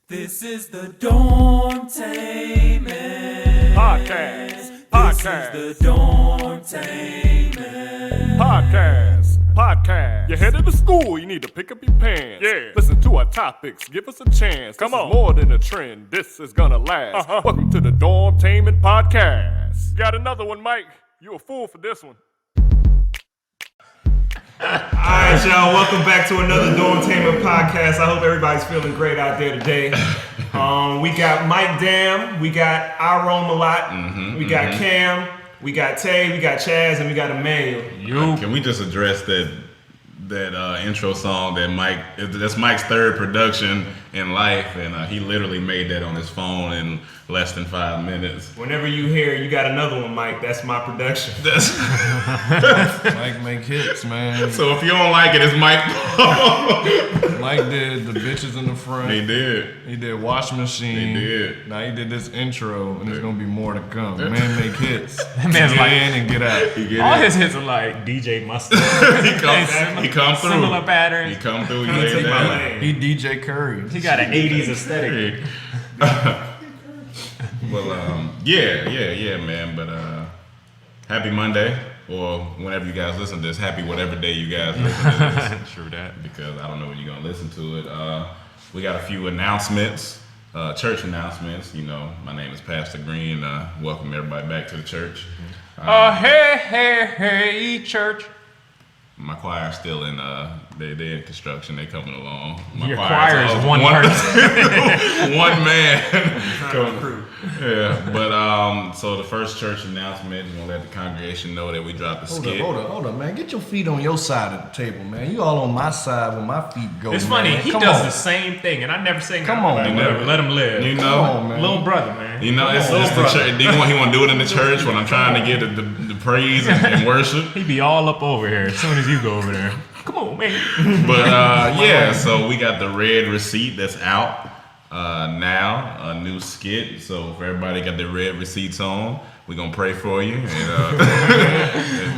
This is the Dormtainment Podcast. This is the Dormtainment Podcast. You're headed to school, you need to pick up your pants. Yeah. Listen to our topics, give us a chance. Come on. More than a trend, this is gonna last. Welcome to the Dormtainment Podcast. Got another one, Mike. You a fool for this one. Alright, y'all, welcome back to another Dormtainment podcast. I hope everybody's feeling great out there today. We got Mike Dam, we got Iron Malott, we got Cam, we got Tay, we got Chaz, and we got Emmanuel. Can we just address that intro song that that's Mike's third production in life, and he literally made that on his phone in less than 5 minutes. Whenever you hear you got another one, Mike, that's my production. Mike make hits, man. So if you don't like it, it's Mike. Mike did the bitches in the front. He did. He did Wash Machine. He did. Now he did this intro, and there's gonna be more to come. Man make hits. That man's get like in and get out. all his hits are like DJ Mustard. he come through. Similar patterns. He come through. He Take laid my down. lane. He DJ Curry. He got an 80s aesthetic. Well, yeah, man. But happy Monday, or whenever you guys listen to this, happy whatever day you guys listen to this. True that. Because I don't know when you're gonna listen to it. We got a few announcements, church announcements. You know, my name is Pastor Green. Welcome everybody back to the church. Hey, church. My choir's still in. They're in construction. They coming along. My Your choir is one person. one man. Crew. Yeah, but so the first church announcement is gonna let the congregation know that we dropped a skit. Hold up, man. Get your feet on your side of the table, man. You all on my side where my feet go. It's man. funny, he Come does on. the same thing, and I never say Come nothing. on, Like, man. whatever, let him live. You know, Come on, man. Little brother, man. you know, it's the church. He want to do it in the church when I'm trying to get the praise and worship. He be all up over here as soon as you go over there. Come on, man. But yeah, so we got the red receipt that's out now, a new skit. So for everybody got their red receipts on, we're gonna pray for you, and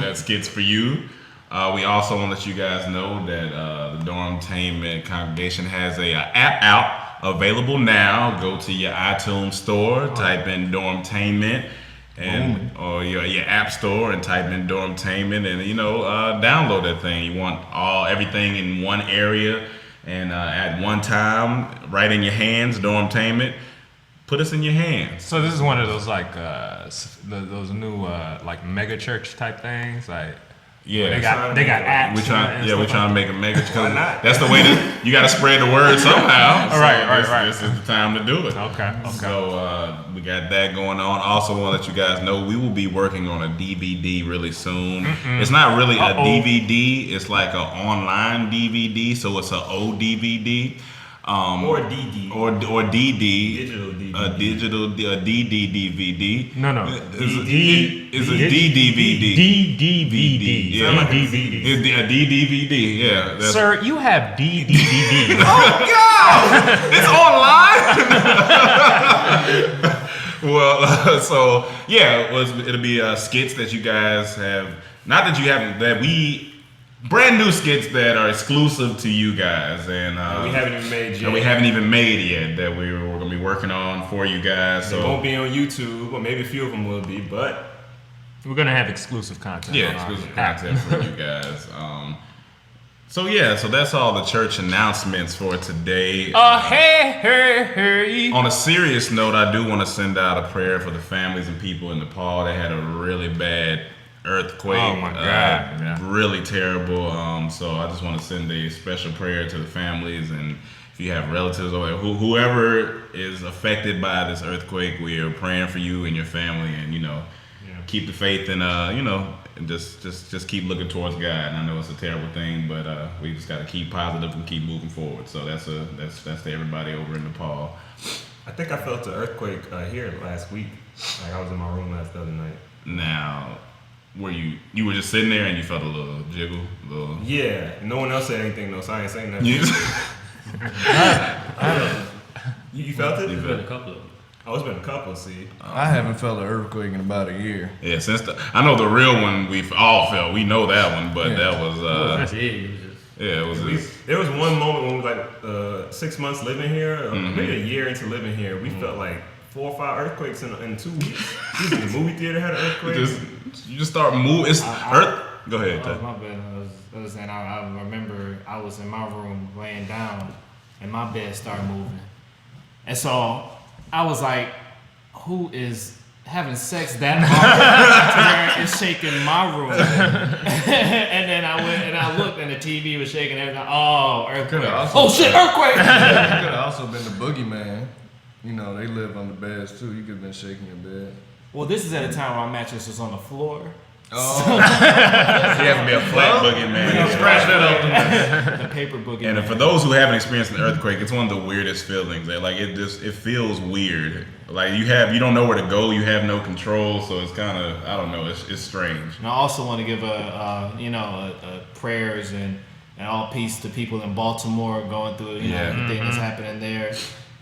that skit's for you. We also want to let you guys know that the Dormtainment congregation has a app out, available now. Go to your iTunes store, type in Dormtainment, or your app store, and type in Dormtainment, and download that thing. You want everything in one area and at one time, right in your hands. Dormtainment, put us in your hands. So this is one of those like those new like mega church type things, like. Yeah, They got apps. we're trying to make a mega. Why not? That's the way that you got to spread the word somehow. Right. This is the time to do it. Okay. So we got that going on. Also, want to let you guys know we will be working on a DVD really soon. It's not really a DVD. It's like an online DVD. So it's an ODVD. Or DD. Or DD. Digital DVD. A DD DVD. No. It's a DDVD. DDVD. Yeah. It's a DDVD. Yeah. Sir, you have DDVD. Oh God! It's online. Well, so yeah, it'll be skits that you guys have. Not that you haven't. That we. Brand new skits that are exclusive to you guys, and we haven't even made yet. And we haven't even made yet, that we're gonna be working on for you guys. They So won't be on YouTube, or maybe a few of them will be, but We're gonna have exclusive content. yeah, on our exclusive app. content for you guys. So that's all the church announcements for today. Hey. On a serious note, I do want to send out a prayer for the families and people in Nepal. They had a really bad earthquake. Oh my God! Yeah. Really terrible. So I just want to send a special prayer to the families, and if you have relatives or whoever is affected by this earthquake, we are praying for you and your family, and keep the faith, and and just keep looking towards God. And I know it's a terrible thing, but we just got to keep positive and keep moving forward. So that's to everybody over in Nepal. I think I felt the earthquake here last week. Like I was in my room the other night. Now, were you were just sitting there and you felt a little jiggle, Yeah, no one else said anything though, so I ain't saying nothing. You felt it? You felt it. A couple of them. Oh, it's been a couple. See, I haven't felt an earthquake in about a year. Yeah, I know the real one we've all felt. We know that one, but Yeah. that was it it was. There was one moment when we was like 6 months living here, maybe a year into living here, we felt like 4 or 5 earthquakes in 2 weeks. The movie theater had an earthquake. You just start moving. It's earth. Go ahead. Oh, my bad. I was saying, I remember I was in my room laying down, and my bed started moving, and so I was like, "Who is having sex that hard to where it's shaking my room?" And then I went and I looked, and the TV was shaking. And everything. Oh, earthquake! Oh shit, earthquake! It could have also been the boogeyman. You know, they live on the beds too. You could have been shaking your bed. Well, this is at a time where my mattress was on the floor. You have to be a flat boogeyman. Scratch that up. The paper boogeyman. And for those who haven't experienced an earthquake, it's one of the weirdest feelings. Like it feels weird. Like you don't know where to go. You have no control. So it's kind of, I don't know. It's strange. And I also want to give a prayers and all peace to people in Baltimore going through everything that's happening there.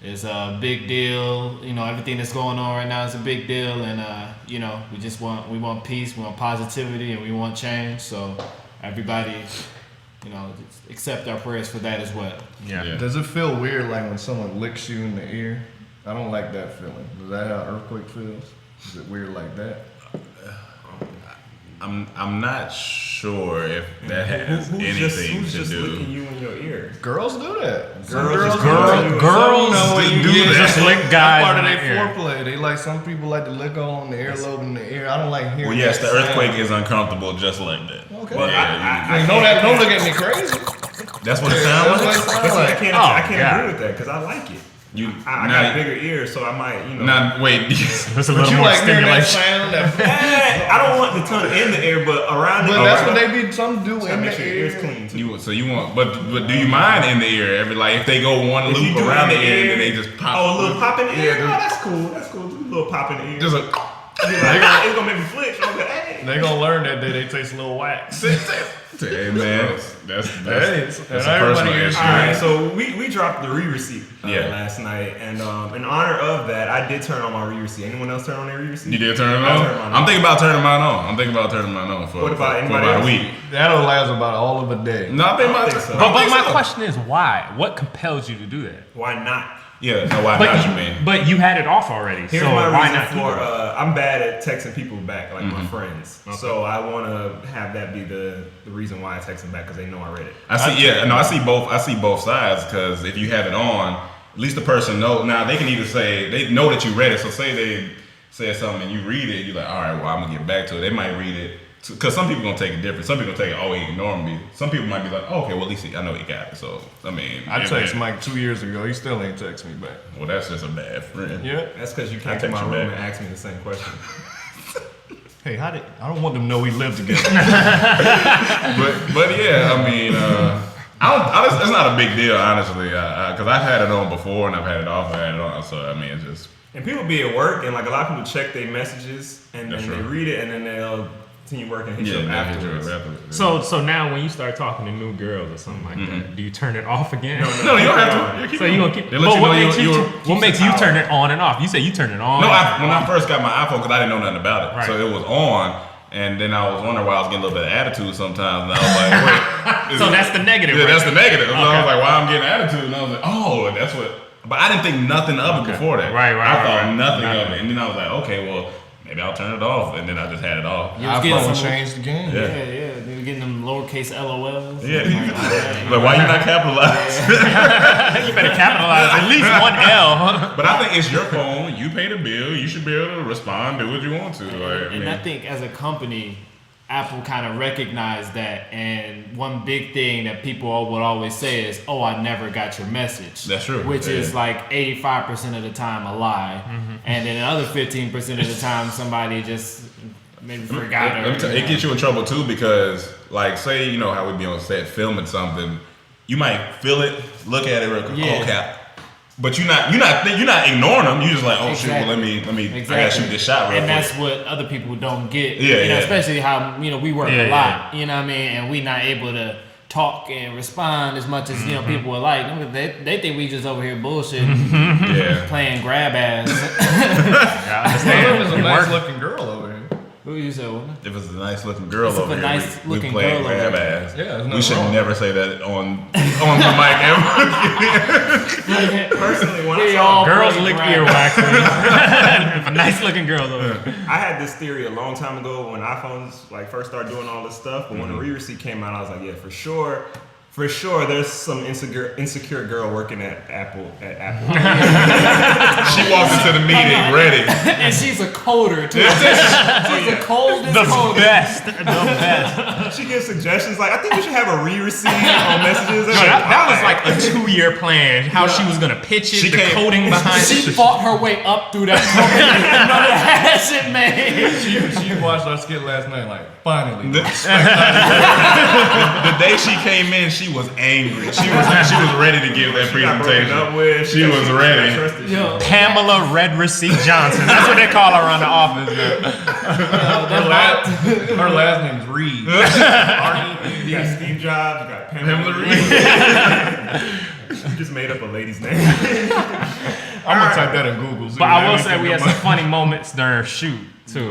It's a big deal. You know, everything that's going on right now is a big deal, and we want peace, we want positivity, and we want change. So everybody, just accept our prayers for that as well. Yeah. Does it feel weird like when someone licks you in the ear? I don't like that feeling. Is that how earthquake feels? Is it weird like that? I'm not sure if that has anything who's to just do. licking you in your ear? Girls do that. Girls you just lick guys part of in their the ear. foreplay. They like, some people like to lick on the earlobe in the ear. I don't like hearing. Well, yes, the that earthquake sound. is uncomfortable just like that. Okay. Well, Yeah, Don't look at me crazy. that's what it sounds That's what like. it sounds like. I can't God. agree with that because I like it. I now- got bigger ears, so I might, Now, wait. There's a But little you more like hearing that stimulation. sound? That, I don't want the tongue in the ear, but around but it. that's what they be. Some do Gotta in make the sure your ear. ears clean too. So you want, but do you mind in the ear? If they go one If you loop do it around in the ear and then they just pop. Oh, a little pop in the ear? Yeah, Oh, that's cool. That's cool. Do a little pop in the ear. Just a. It's gonna make me flinch. I'm like, hey. They gonna learn that they taste a little wax. Hey man, that's a everybody personal is- issue. All right, so we dropped the re-receipt Yeah. last night, and in honor of that, I did turn on my re-receipt. Anyone else turn on their re-receipt? You did turn it I on? turned mine I'm thinking about turning mine on. For What about for anybody about else? a week. That'll last about all of a day. No, I think I about think so. But my question is why? What compels you to do that? Why not? Yeah, no, why not, you mean? But you had it off already. Here's so my why reason not do for that? I'm bad at texting people back, like Mm-hmm. my friends. So I want to have that be the reason why I text them back, because they know I read it. I see both sides, because if you have it on, at least the person know. Now they can either say they know that you read it. So say they said something and you read it, you're like, all right, well I'm gonna get back to it. They might read it because some people gonna take it different. Some people gonna take it, oh, he ignored me. Some people might be like, oh, okay, well at least I know he got it. So I mean, I if- texted Mike 2 years ago. He still ain't text me back. Well, that's just a bad friend. Yeah. That's because you came I to text my you room back. and asked me the same question. Hey, I don't want them to know we live together. But yeah, I mean, it's not a big deal, honestly, because I've had it on before and I've had it off. I had it on, so I mean, it's just. And people be at work, and like a lot of people check their messages, and That's then they true. read it, and then they'll continue working and hit you up Yeah, hit you up afterwards. afterwards. So now when you start talking to new girls or something like that, do you turn it off again? No, you don't have to. So you gonna keep? They let But you what know makes you- you? you- What makes you turn it on and off? You say you turn it on. No, when I first got my iPhone, because I didn't know nothing about it, Right. so it was on, and then I was wondering why I was getting a little bit of attitude sometimes, and I was like, wait. So that's the negative. Yeah, right that's the there. negative. And I was like, why I'm getting attitude? And I was like, oh, that's what. But I didn't think nothing of it before that. Right, I thought right. nothing of it, and then I was like, okay, well, maybe I'll turn it off, and then I just had it off. You was getting iPhone some, changed the game. Yeah. yeah. They were getting them lowercase LOLs. Yeah, like why you not capitalized? You better capitalize at least one L. But I think it's your phone. You pay the bill. You should be able to respond, do what you want to. Like, And I think as a company, Apple kind of recognized that, and one big thing that people would always say is, "Oh, I never got your message." That's true. Which Yeah. is like 85% of the time a lie, and then another 15% of the time somebody just maybe forgot. It gets you in trouble too, because like say you know how we be on set filming something, you might feel it, look at it real quick, Yeah. oh cap. But you're not ignoring them. You just like, oh shit, well Exactly. let me I gotta shoot this shot real And quick. that's what other people don't get. Yeah, you know, yeah. especially how we work Yeah, a yeah. lot. You know what I mean? And we not able to talk and respond as much as people would like. They think we just over here bullshitting, Yeah. playing grab ass. I understand. There's a You nice work. looking girl over here. Who you said? What? If it's a nice looking girl If it's over a here, nice we looking play girl grab over there. ass. Yeah, there's We nothing should wrong. never say that on the mic ever. Personally, when We I all saw, Girls play lick grab. earwax. Nice looking girls over there. I had this theory a long time ago when iPhones like first started doing all this stuff. But when the re-receipt came out, I was like, yeah, for sure, there's some insecure girl working at Apple. She walks into the meeting ready. And she's a coder too. She's the coldest The coder. best. The best. She gives suggestions like, I think we should have a re-receipt on messages. No, that was like a 2-year plan. How she was gonna pitch it, She the came- coding behind She it. fought her way up through that company in order to have that shit made. She watched our skit last night, like, finally. The day she came in, she was angry. She was ready to give that presentation. She was ready. Yo, Pamela Red Receipt Johnson. That's what they call her around the office now. Her last name's Reed. You got Steve Jobs, you got Pamela Reed. You just made up a lady's name. I'm gonna type that in Google. But I will say we had some funny moments during our shoot too.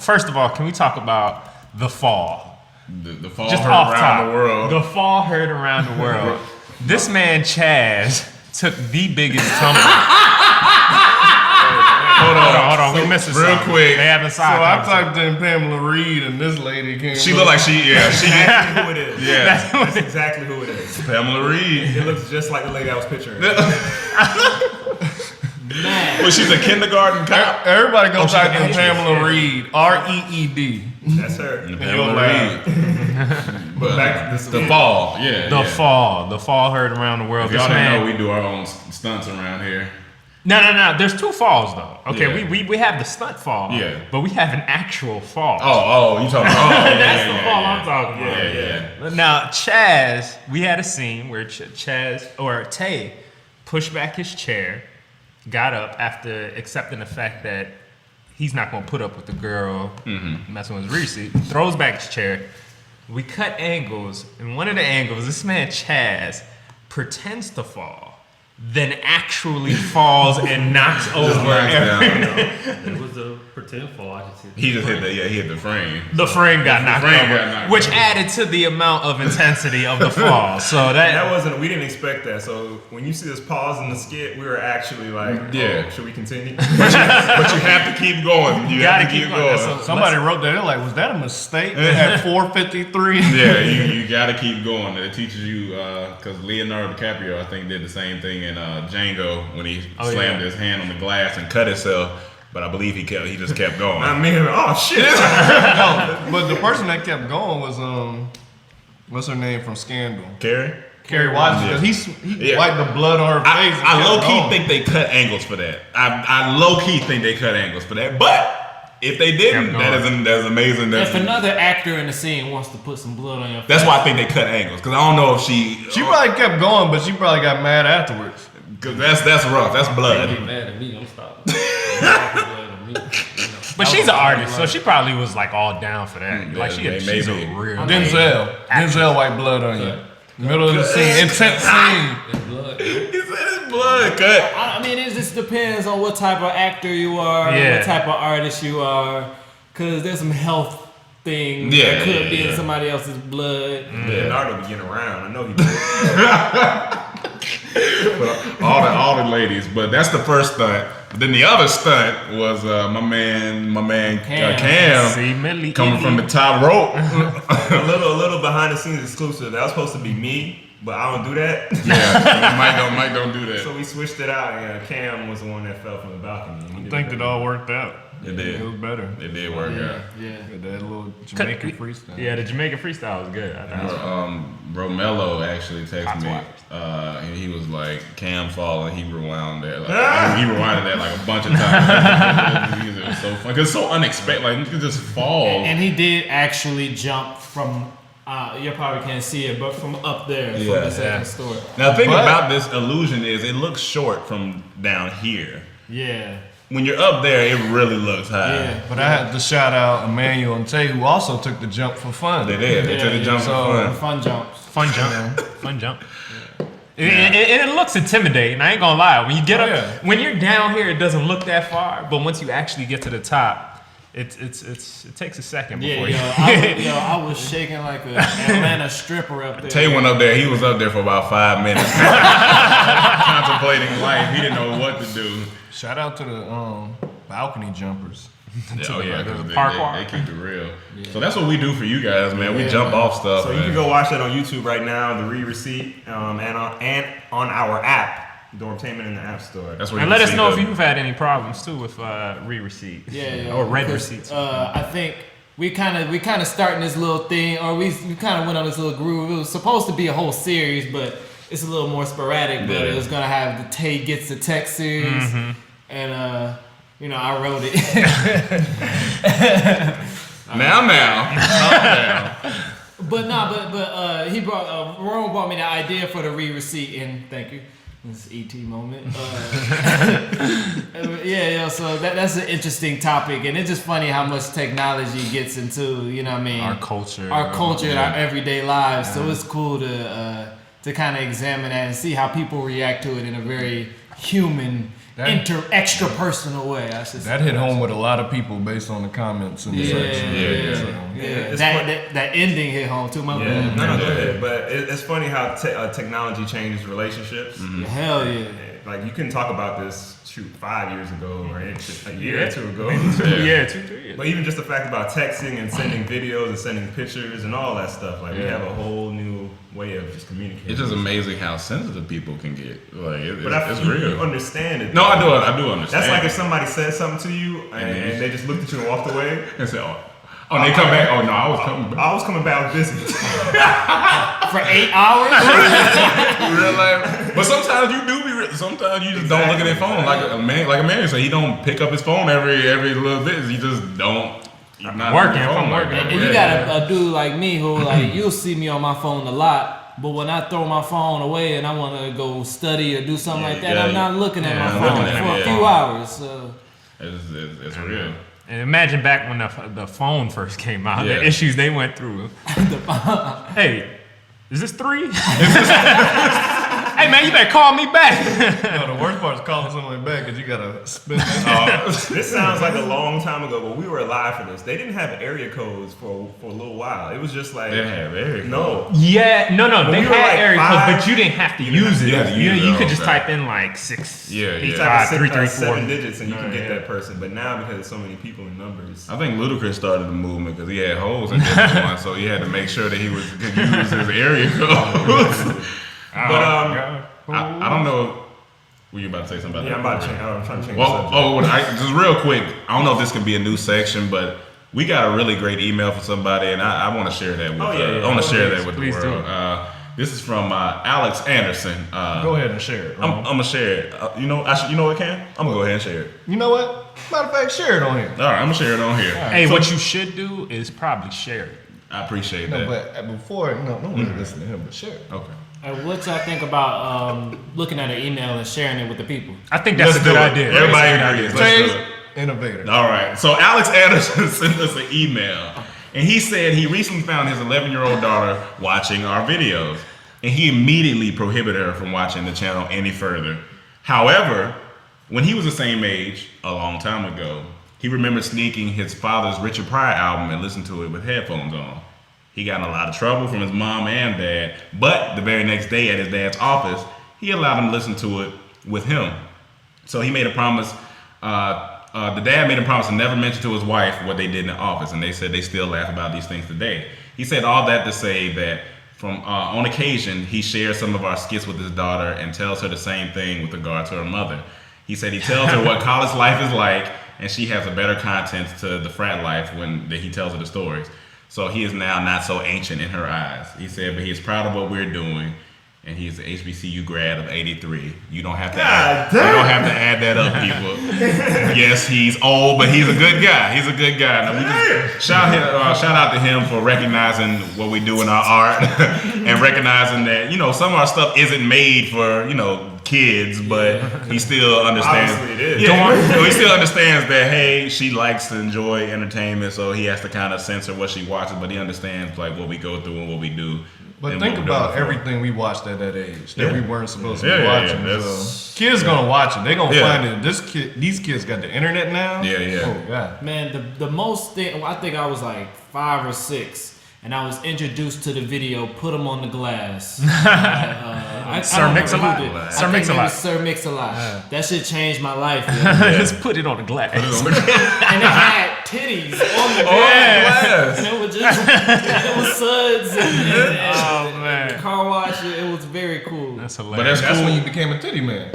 First of all, can we talk about the fall? The fall Just heard off around top. the world. The fall heard around the world. This man Chaz took the biggest tumble. Hold on. We missed real something. quick. They having So side I conversation. typed in Pamela Reed, and this lady came. She looked like she Exactly who it is. yeah. That's exactly who it is. Pamela Reed. It looks just like the lady I was picturing. man. Well, she's a kindergarten cop. Everybody go Oh, she type can in act Pamela Reed, REED. That's her. Pamela Reed. But back to the fall, yeah. The fall heard around the world. If y'all This didn't man- know, we do our own stunts around here. No. There's 2 falls though. Okay, Yeah. we have the stunt fall. Yeah. But we have an actual fall. Oh, you talking about? That's the fall I'm talking about. Yeah. Now, Chaz, we had a scene where Tay pushed back his chair, got up after accepting the fact that he's not going to put up with the girl messing with his receipt, throws back his chair. We cut angles, and one of the angles, this man Chaz pretends to fall, then actually falls and knocks over everything. It was a pretend fall. I just He just hit the frame. The frame got knocked frame over, got knocked which over. added to the amount of intensity of the fall. So We didn't expect that. So when you see this pause in the skit, we were actually like, Yeah. should we continue? But you have to keep going. You gotta have to keep keep going. going. Somebody wrote that. They're like, was that a mistake? At 4:53. Yeah, you gotta keep going. It teaches you because Leonardo DiCaprio, I think, did the same thing in Django when he slammed his hand on the glass and cut himself. But I believe he just kept going. I mean, oh shit! No, but the person that kept going was what's her name from Scandal? Carrie? Carrie Washington. Because he Yeah. wiped the blood on her face. and I kept low key going. think they cut angles for that. I low key think they cut angles for that. But if they didn't, that's amazing. If another actor in the scene wants to put some blood on your face, That's why I think they cut angles because I don't know if she probably kept going, but she probably got mad afterwards. because that's rough. That's blood. be mad at me. I'm stopping. but she's an artist, so she probably was like all down for that. Like she's a maybe. real. Denzel wiped blood on you. Middle of the scene, intense scene. Blood. He said it's blood cut. I mean, it just depends on what type of actor you are, Yeah. what type of artist you are, because there's some health things Yeah, that could be yeah. in somebody else's blood. Leonardo be getting around. I know he did. But all the ladies, but that's the first stunt. But then the other stunt was my man Cam See, Millie, coming from the top rope. a little behind the scenes exclusive. That was supposed to be me, but I don't do that. Yeah, Mike don't do that. So we switched it out. Yeah, Cam was the one that fell from the balcony. I think it all worked out. It did. It was better. It did work out. Yeah. With that little Jamaican freestyle. Yeah, the Jamaican freestyle was good. I thought. Romello actually texted me. And he was like, Cam falling. He rewound that. Like, he rewinded that like a bunch of times. It was so fun. 'Cause it's so unexpected. Like, you could just fall. And he did actually jump from, you probably can't see it, but from up there from Yeah. the second story. Now, the thing But- about this illusion is it looks short from down here. Yeah. When you're up there, it really looks high. Yeah. But I had to shout out Emmanuel and Tay, who also took the jump for fun. They did. They took the jump so- for fun. Fun jumps. Fun jump. Fun jump. And it looks intimidating. I ain't gonna lie. When you get up, yeah. when you're down here, it doesn't look that far. But once you actually get to the top, it takes a second before I was shaking like an Atlanta stripper up there. Tay went up there. He was up there for about 5 minutes, contemplating life. He didn't know what to do. Shout out to the balcony jumpers. Oh yeah, the 'cause parkour. they keep it real. So that's what we do for you guys, man. We jump off stuff. So you can go watch that on YouTube right now, the receipt, and on our app, Dormtainment in the App Store. That's where And you let can us see know if the- you've had any problems too with re-receipt. Or red receipts. I think we kind of starting this little thing, or we kind of went on this little groove. It was supposed to be a whole series, but it's a little more sporadic. But it was gonna have the Tay Gets the Text series, and I wrote it. Now. But he brought Rome brought me the idea for the re-receipt, and thank you. This ET moment. So that's an interesting topic, and it's just funny how much technology gets into, you know what I mean? Our culture. and our everyday lives. So it's cool to kind of examine that and see how people react to it in a very human, extra personal way. I should say. That hit home with a lot of people based on the comments in the section. That ending hit home too. My Yeah, no, go ahead. But it's funny how technology changes relationships. Hell yeah. Like you couldn't talk about this 5 years ago or a year or two ago. 2-3 years. But even just the fact about texting and sending videos and sending pictures and all that stuff, like we have a whole new way of just communicating. It's just amazing how sensitive people can get. Like it's you real. understand it. No, I do understand. That's like if somebody said something to you and they just looked at you and walked away. And said, oh, they come back. Oh no, I was coming back. I was coming back busy. For 8 hours. Real life. But sometimes you do be. Sometimes you just don't look at their phone like a man. So he don't pick up his phone every little bit. He just don't. He's not Working, on the phone I'm like working. that. And you got a dude like me who you'll see me on my phone a lot, but when I throw my phone away and I want to go study or do something like that, I'm not looking at my phone for a few hours. So It's real. And imagine back when the phone first came out, Yeah. the issues they went through. Hey, is this 3? Hey man, you better call me back. No, the worst part is calling somebody back because you gotta spend. This sounds like a long time ago, but we were alive for this. They didn't have area codes for a little while. It was just like They have area codes. no. Yeah, no, they we were had like area 5, codes, but you didn't have to use it. have to use You it, could just okay. type in like 6. You Yeah. type 3, 3, 4. 7 digits and you can get that person. But now because there's so many people and numbers, I think Ludacris started the movement because he had holes in this one, so he had to make sure that he could use his area codes. I don't know. Were you about to say something about I'm that? I'm trying to change Well, the subject. just real quick. I don't know if this can be a new section, but we got a really great email from somebody, and I want to share that with. I want to share that with please the do. world. This is from Alex Anderson. Go ahead and share it. I'm gonna share it. You know what, Cam? I'm gonna go ahead and share it. You know what? Matter of fact, share it on here. All right, I'm gonna share it on here. Hey, what you should do is probably share it. I appreciate No, that. but before, don't really listen to him, but share it. Okay. what y'all think about looking at an email and sharing it with the people? I think that's a good idea. Everybody agrees. Let's do it. Innovator. All right. So Alex Anderson sent us an email, and he said he recently found his 11-year-old daughter watching our videos, and he immediately prohibited her from watching the channel any further. However, when he was the same age, a long time ago, he remembered sneaking his father's Richard Pryor album and listened to it with headphones on. He got in a lot of trouble from his mom and dad, but the very next day at his dad's office, he allowed him to listen to it with him. So he made a promise. The dad made a promise to never mention to his wife what they did in the office, and they said they still laugh about these things today. He said all that to say that from on occasion, he shares some of our skits with his daughter and tells her the same thing with regard to her mother. He said he tells her what college life is like, and she has a better content to the frat life when he tells her the stories. So he is now not so ancient in her eyes. He said, but he is proud of what we're doing, and he's an HBCU grad of '83. You don't have to add that up, people. Yes, he's old, but he's a good guy. He's a good guy. Now, we just shout out to him for recognizing what we do in our art and recognizing that, some of our stuff isn't made for, kids, but he still understands. Obviously it is. Yeah, he still understands that, hey, she likes to enjoy entertainment, so he has to kind of censor what she watches, but he understands like what we go through and what we do. But than think what we've done about before. everything we watched at that age that we weren't supposed to be Yeah, watching. that's- Kids gonna watch it. They gonna Yeah. find it. These kids got the internet now. Yeah, yeah. Oh god. Man, the most thing, I think I was like 5 or 6, and I was introduced to the video "Put 'Em on the Glass." Sir Mix-a-Lot? Sir Mix-a-Lot. Sir Mix-a-Lot. That shit changed my life. Yeah. Just put it on the glass. And it had titties on the Oh, glass. yes. And it was just, it was suds and Oh man, car wash. It was very cool. that's But hilarious. that's That's cool. when you became a titty man.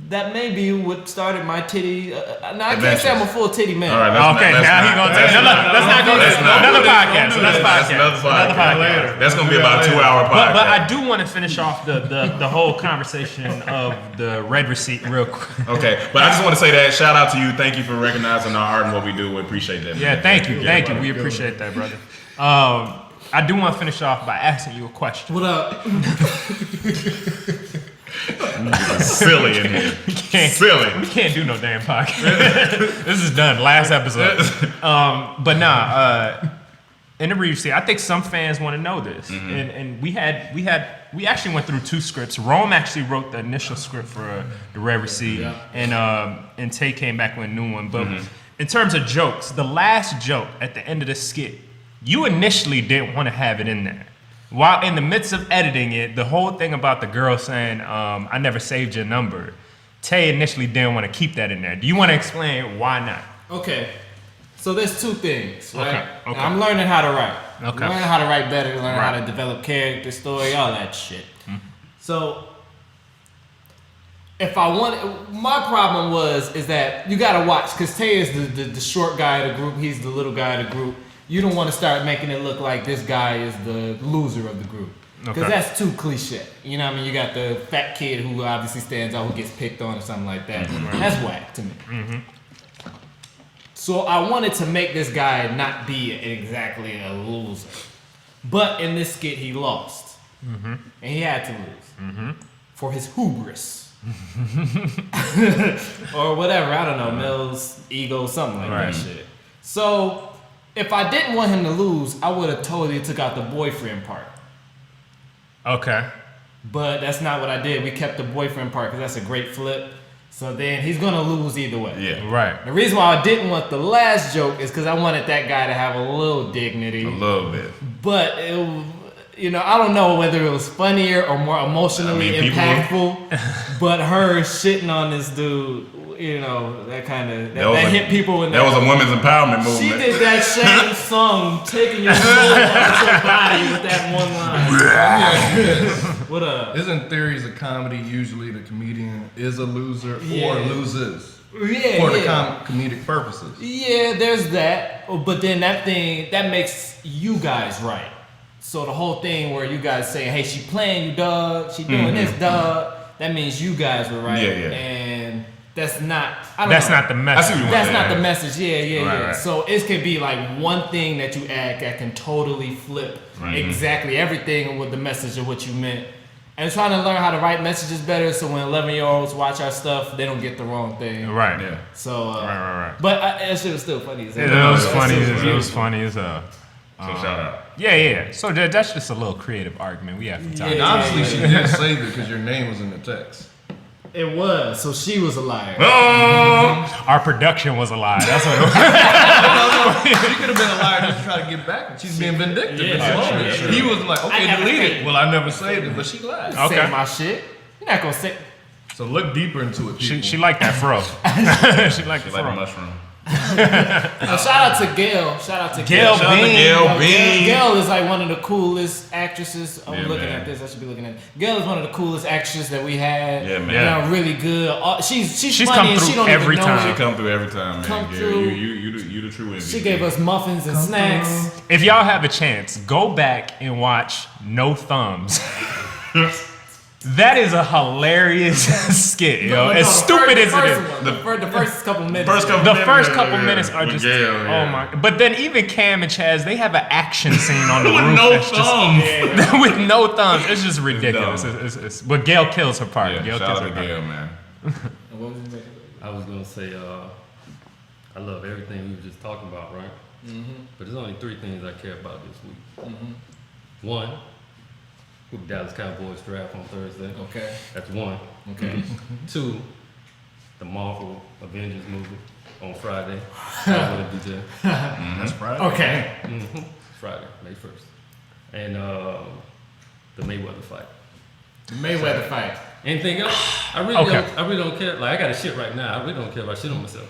That may be what started my titty. Now I can't say I'm a full titty man. All right, Okay, now he gonna take let's not go Let's there. not. Another podcast. Another That's podcast. another Another podcast. podcast. That's gonna be about a 2-hour podcast. But I do want to finish off the whole conversation of the red receipt real quick. Okay, but I just want to say that shout out to you. Thank you for recognizing our art and what we do. We appreciate that. Yeah, man. thank you. brother. We appreciate that, brother. I do want to finish off by asking you a question. What up? Silly in here. Silly. We can't do no damn podcast. This is done. Last episode. But in the receipt, I think some fans want to know this, and we actually went through 2 scripts. Rome actually wrote the initial script for the red receipt, and Tay came back with a new one. But in terms of jokes, the last joke at the end of the skit, you initially didn't want to have it in there. While in the midst of editing it, the whole thing about the girl saying, I never saved your number, Tay initially didn't want to keep that in there. Do you want to explain why not? Okay. So there's 2 things, right? Okay. I'm learning how to write. Okay. Learning how to write better, learning how Right. to develop character, story, all that shit. So if I want, my problem is that you gotta watch, because Tay is the short guy of the group. He's the little guy of the group. You don't want to start making it look like this guy is the loser of the group. Because Okay. that's too cliche. You know what I mean? You got the fat kid who obviously stands out, who gets picked on or something like that. That's whack to me. So I wanted to make this guy not be exactly a loser. But in this skit, he lost. And he had to lose. For his hubris. Or whatever, I don't know, Mills, ego, something like Right. that shit. So if I didn't want him to lose, I would have totally took out the boyfriend part. Okay. But that's not what I did. We kept the boyfriend part because that's a great flip. So then he's gonna lose either way. Yeah. Right. The reason why I didn't want the last joke is because I wanted that guy to have a little dignity. A little bit. But I don't know whether it was funnier or more emotionally people- impactful. But her shitting on this dude, that kind of that hit people when that was a women's empowerment She movement. did that same song, taking your soul out your body with that one line. What up? Isn't theories of comedy usually the comedian is a loser Yeah. or loses Yeah, for the yeah. comedic purposes? Yeah, there's that. But then that makes you guys right. So the whole thing where you guys say, hey, she playing you, dog. She doing this, dog. That means you guys were right. Yeah, yeah. And that's not, That's not the I see message. what you That's want, not yeah. the message. Yeah. Right. So it could be like one thing that you add that can totally flip exactly everything with the message of what you meant. And trying to learn how to write messages better so when 11-year-olds watch our stuff, they don't get the wrong thing. Right. Yeah. So, Right. But that shit was still funny as hell. It was That funny. shit It was beautiful. funny as hell. So shout out. Yeah. So that's just a little creative argument we have from time to Yeah. time. Obviously, she didn't save it because your name was in the text. It was. So she was a liar. Our production was a lie. That's what it was. She could have been a liar just to try to get back. She's being vindictive. Yeah, in the moment. sure. He was like, I okay, never delete saved it. it. Well, I never saved it, but she lied. Okay. Say my shit. You're not gonna say. So look deeper into it, people. She liked that fro. she liked the Like a fro. mushroom. Shout out to Gail. Shout out to Gail Shout out to Bean. Gail Bean. Gail is like one of the coolest actresses. I'm Yeah, looking man. at this. I should be looking at. Gail is one of the coolest actresses that we had. Yeah, man. You know, really good. She's She's funny come and she through don't every even know time. it. She come through every time, man. Come Yeah, through. You the true MVP. She gave us muffins and snacks. If y'all have a chance, go back and watch No Thumbs. That is a hilarious skit, yo. As stupid as it is. The first couple minutes. The first couple minutes are With just Gail, oh yeah. my. But then even Cam and Chaz, they have an action scene on the With roof no that's just- thumbs. with no thumbs. It's just ridiculous. dumb. It's but Gail kills her part. Yeah, Gail shout kills out her to part. Gail, man. I was gonna say, I love everything we were just talking about, right? But there's only 3 things I care about this week. One, who the Dallas Cowboys draft on Thursday. Okay. That's one. Okay. 2, the Marvel Avengers movie on Friday. I'm gonna be there. That's Friday. Okay. Friday, May 1st. And the Mayweather fight. Mayweather fight. Anything else? I really don't care. Like, I got a shit right now. I really don't care about shit on myself.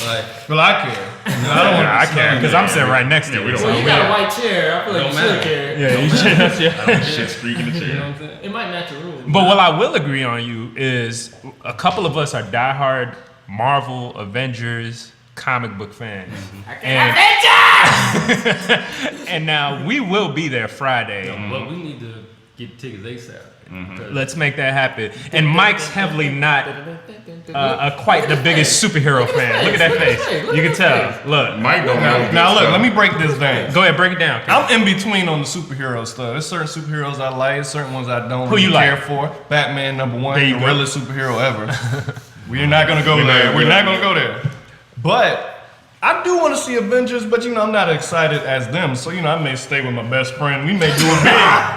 Like, Well, I care. I care because I'm sitting right next to you. Well, you got a white chair. I feel like you should care. Yeah, you should. I don't Shit care. streak in the You know chair. what I'm saying? It might match your room. But what I will agree on you is a couple of us are diehard Marvel Avengers comic book fans. And, and now we will be there Friday. But we need to get tickets ASAP. Let's make that happen. And Mike's heavily not quite the biggest superhero fan. Look at that face. You can tell. Look. Mike don't know. Now look, let me break this down. Go ahead, break it down. I'm in between on the superhero stuff. There's certain superheroes I like, certain ones I don't Who really you care like? for. Batman #1, There you the go. realest superhero ever. We're not gonna go there. We're not gonna go there. But I do want to see Avengers, but I'm not excited as them. So I may stay with my best friend. We may do a big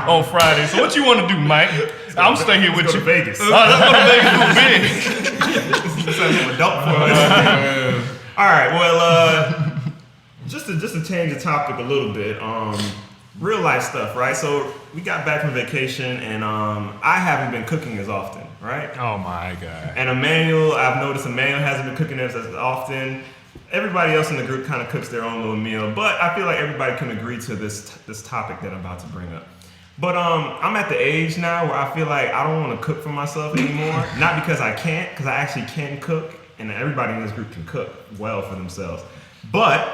on Friday. So what you want to do, Mike? I'll stay here with Let's you. go to Vegas. Let's go to Vegas do big. Something adult for us. All right. Well, just to change the topic a little bit. Real life stuff, right? So we got back from vacation, and I haven't been cooking as often, right? Oh my God. And I've noticed Emmanuel hasn't been cooking as often. Everybody else in the group kind of cooks their own little meal, but I feel like everybody can agree to this topic that I'm about to bring up. But I'm at the age now where I feel like I don't want to cook for myself anymore. Not because I can't, because I actually can cook, and everybody in this group can cook well for themselves. But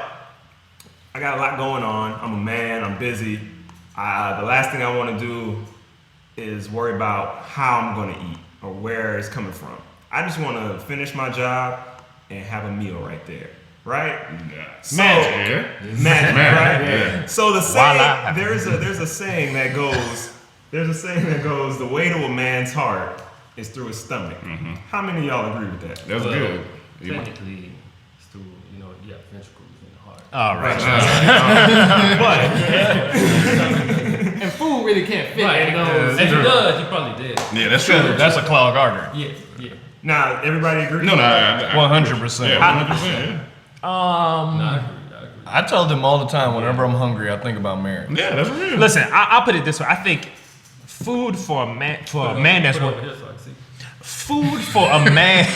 I got a lot going on. I'm a man. I'm busy. The last thing I want to do is worry about how I'm going to eat or where it's coming from. I just want to finish my job and have a meal right there, right? So, magic, right? Yeah. So the saying, Voila. there's a saying that goes, the way to a man's heart is through his stomach. How many of y'all agree with that? That's good. Technically, it's through, you got ventricles in the heart. All right. And food really can't fit in those. If it does, you probably dead. Yeah, that's true. That's a clogged artery. Yeah. Now, everybody agree? No, 100%. Yeah, 100%. I agree. I tell them all the time, whenever I'm hungry, I think about marriage. Yeah, that's real. Listen, I'll put it this way. I think food for a man that's Put it over working. here so I can see. Food for a man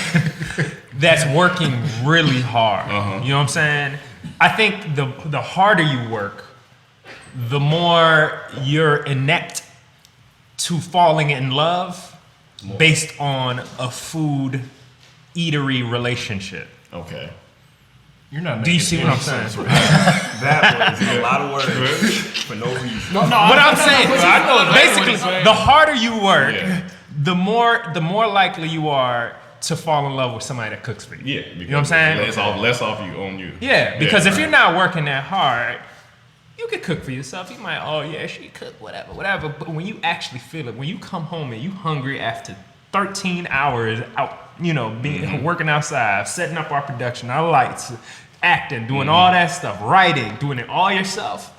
that's working really hard. You know what I'm saying? I think the harder you work, the more you're inept to falling in love based on a food eatery relationship. Okay. You're not. Do you see what I'm saying? That was a lot of words for no reason. No, What I'm saying, I know basically, what you're the harder you work, Yeah. the more likely you are to fall in love with somebody that cooks for you. Yeah. You know what I'm saying? Less off you on you. Yeah, because if right. you're not working that hard, you can cook for yourself. You might, oh yeah, she cook, whatever. But when you actually feel it, when you come home and you hungry after 13 hours out, being working outside, setting up our production, our lights, acting, doing all that stuff, writing, doing it all yourself,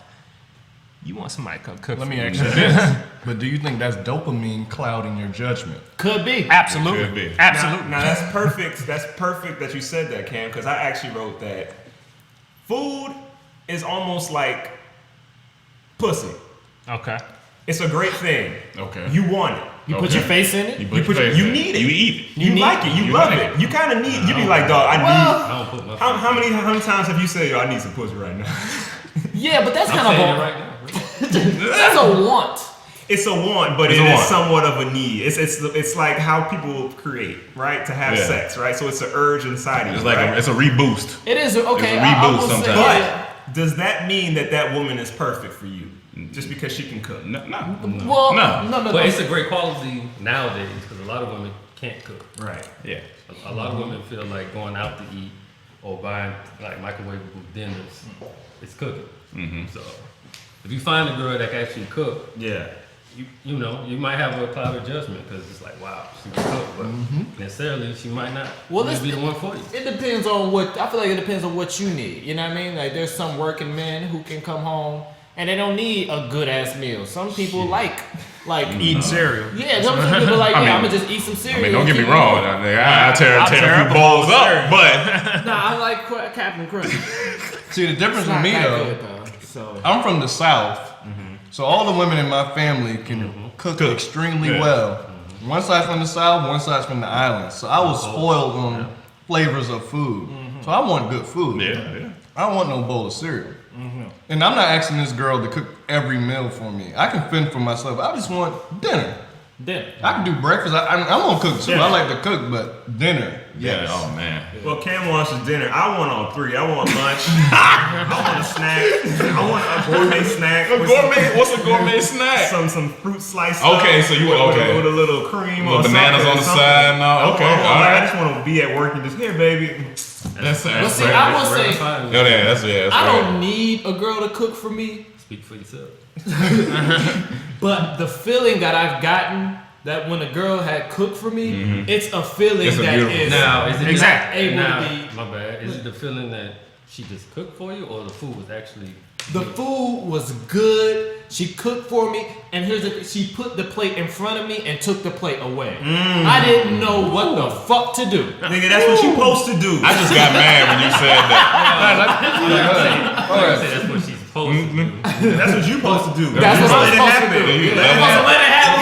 you want somebody to come cook Let for me you. ask you this. But do you think that's dopamine clouding your judgment? Could be. Absolutely. Could be. Absolutely. Now that's perfect. That's perfect that you said that, Cam, because I actually wrote that food is almost like pussy. Okay. It's a great thing. Okay. You want it. You put your face in it. You need it. You eat it. You like it. You love it. You kind of need. You be like, dog. I need. I don't put my How many times have you said, yo, I need some pussy right now? Yeah, but that's I'm kind saying it of right now. that's a want. It's a want, but It's it a is want. somewhat of a need. It's like how people create, right? To have Yeah. sex, right? So it's an urge inside of you, It's like right? it's a reboost. It is okay. It's a I reboot will say sometimes. that. But does that mean that woman is perfect for you just because she can cook? No. Well, No. no. But it's a great quality nowadays because a lot of women can't cook. Right. Yeah. A lot of women feel like going out to eat or buying like microwavable dinners. It's cooking. So if you find a girl that can actually cook, Yeah. you might have a clouded judgment because it's like, wow, she can cook, but necessarily she might not. Well, Well, this- be the one for you. It depends on what. I feel like it depends on what you need. You know what I mean? Like there's some working men who can come home and they don't need a good ass meal. Some people like like Eating cereal. Yeah, some people be like, I mean, I'm gonna just eat some cereal. I mean, don't get me and keep wrong. going. I tear I'll a tear few up a bowls bowl of up, but Nah, I like Captain Crunch. See, the difference It's with not me that though, good though. So I'm from the South, so all the women in my family can cook extremely well. One side's from the South, one side's from the islands. So I was spoiled on flavors of food. So I want good food. yeah. I don't want no bowl of cereal. And I'm not asking this girl to cook every meal for me. I can fend for myself. I just want dinner. dinner. I can do breakfast. I'm gonna cook too. Yeah. I like to cook, but dinner. Yeah. Yes. Oh man. Well, Cam wants his dinner. I want all three. I want lunch. I want a snack. I want a gourmet snack. with What's a gourmet snack? some fruit slices. Okay, so you want with a little cream Little or bananas something, on the something. side and all. Okay, all I right. just want to be at work and just here, baby. That's But see, I will say, that's I right. don't need a girl to cook for me, Speak for yourself. but the feeling that I've gotten that when a girl had cooked for me, it's a feeling It's a that beautiful is Now, is it Exactly. able now, to be. my bad. Is it the feeling that she just cooked for you, or the food was actually? The food was good. She cooked for me, and she put the plate in front of me and took the plate away. I didn't know what the fuck to do. Nigga, that's what you supposed to do. I just got mad when you said that. I say that's what she's supposed to do. That's what you supposed to do. That's what I'm Let it supposed to happen. do. You I'm supposed to let it happen.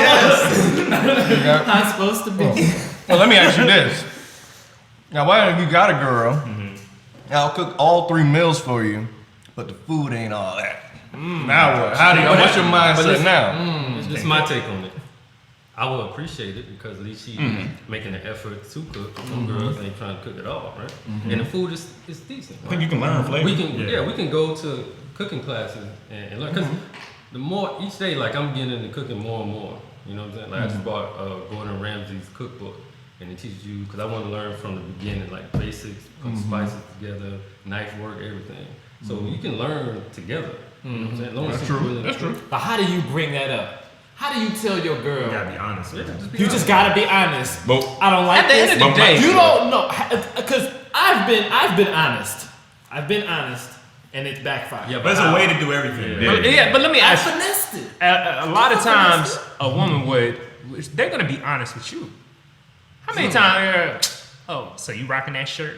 Yes. I'm supposed to be. Well, let me ask you this. Now, why if you got a girl, I'll cook all 3 meals for you, but the food ain't all that. Now what? What's your mindset now? This is my take on it. I will appreciate it because at least she's making an effort to cook. Some girls ain't trying to cook at all, right? And the food is decent. I think you can learn flavor. We can go to cooking classes and learn. Because the more each day, like I'm getting into cooking more and more. You know what I'm saying? Like I just bought Gordon Ramsay's cookbook, and it teaches you because I want to learn from the beginning, like basics, put spices together, knife work, everything. So you can learn together. You know what I'm saying? That's true. That's true. But how do you bring that up? How do you tell your girl? You gotta be honest. Man. You just gotta be honest. But I don't like At the this. end of the day, You don't know because I've been honest. I've been honest, and it's backfired. Yeah, But there's a way to do everything. Yeah. Yeah, but let me I ask you. finessed it. A lot of times, a woman they're gonna be honest with you. How many times? Oh, so you rocking that shirt?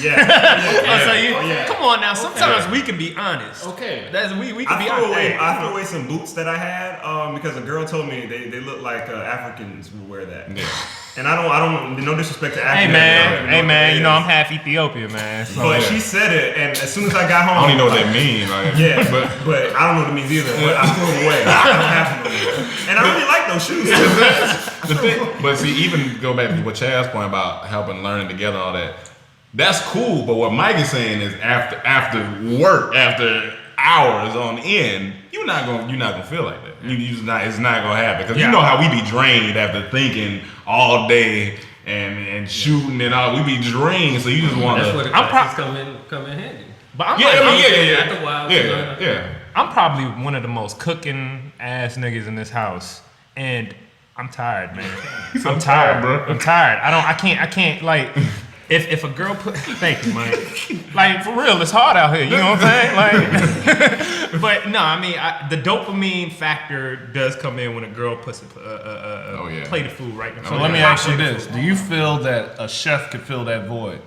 Yeah. Come on now. Sometimes we can be honest. Okay. We can be honest. I threw away some boots that I had because a girl told me they look like Africans would wear that. Yeah. And I don't no disrespect to Hey Africans. man, you know I'm half Ethiopian, man. So. But she said it, and as soon as I got home, I don't even know what that means. Like, Yeah, but I don't know what it means either. But I threw them away. I don't have them anymore. And I really like those shoes. the thing, but see, even go back to what Chad's point about helping learning together and all that. That's cool, but what Mike is saying is after work, after hours on end, you're not gonna feel like that. It's not gonna happen because you know how we be drained after thinking all day and shooting and all. We be drained, so you just want That's where to. the classes come in handy. But I'm After a while, yeah. I'm probably one of the most cooking ass niggas in this house, and I'm tired, man. I'm tired, bro. I'm tired. I can't like. If a girl put, thank you, Mike. Like for real, it's hard out here. You know what I'm saying? Like, but no, I mean the dopamine factor does come in when a girl puts a plate of food right in front. So let me ask you this: do you feel that a chef could fill that void?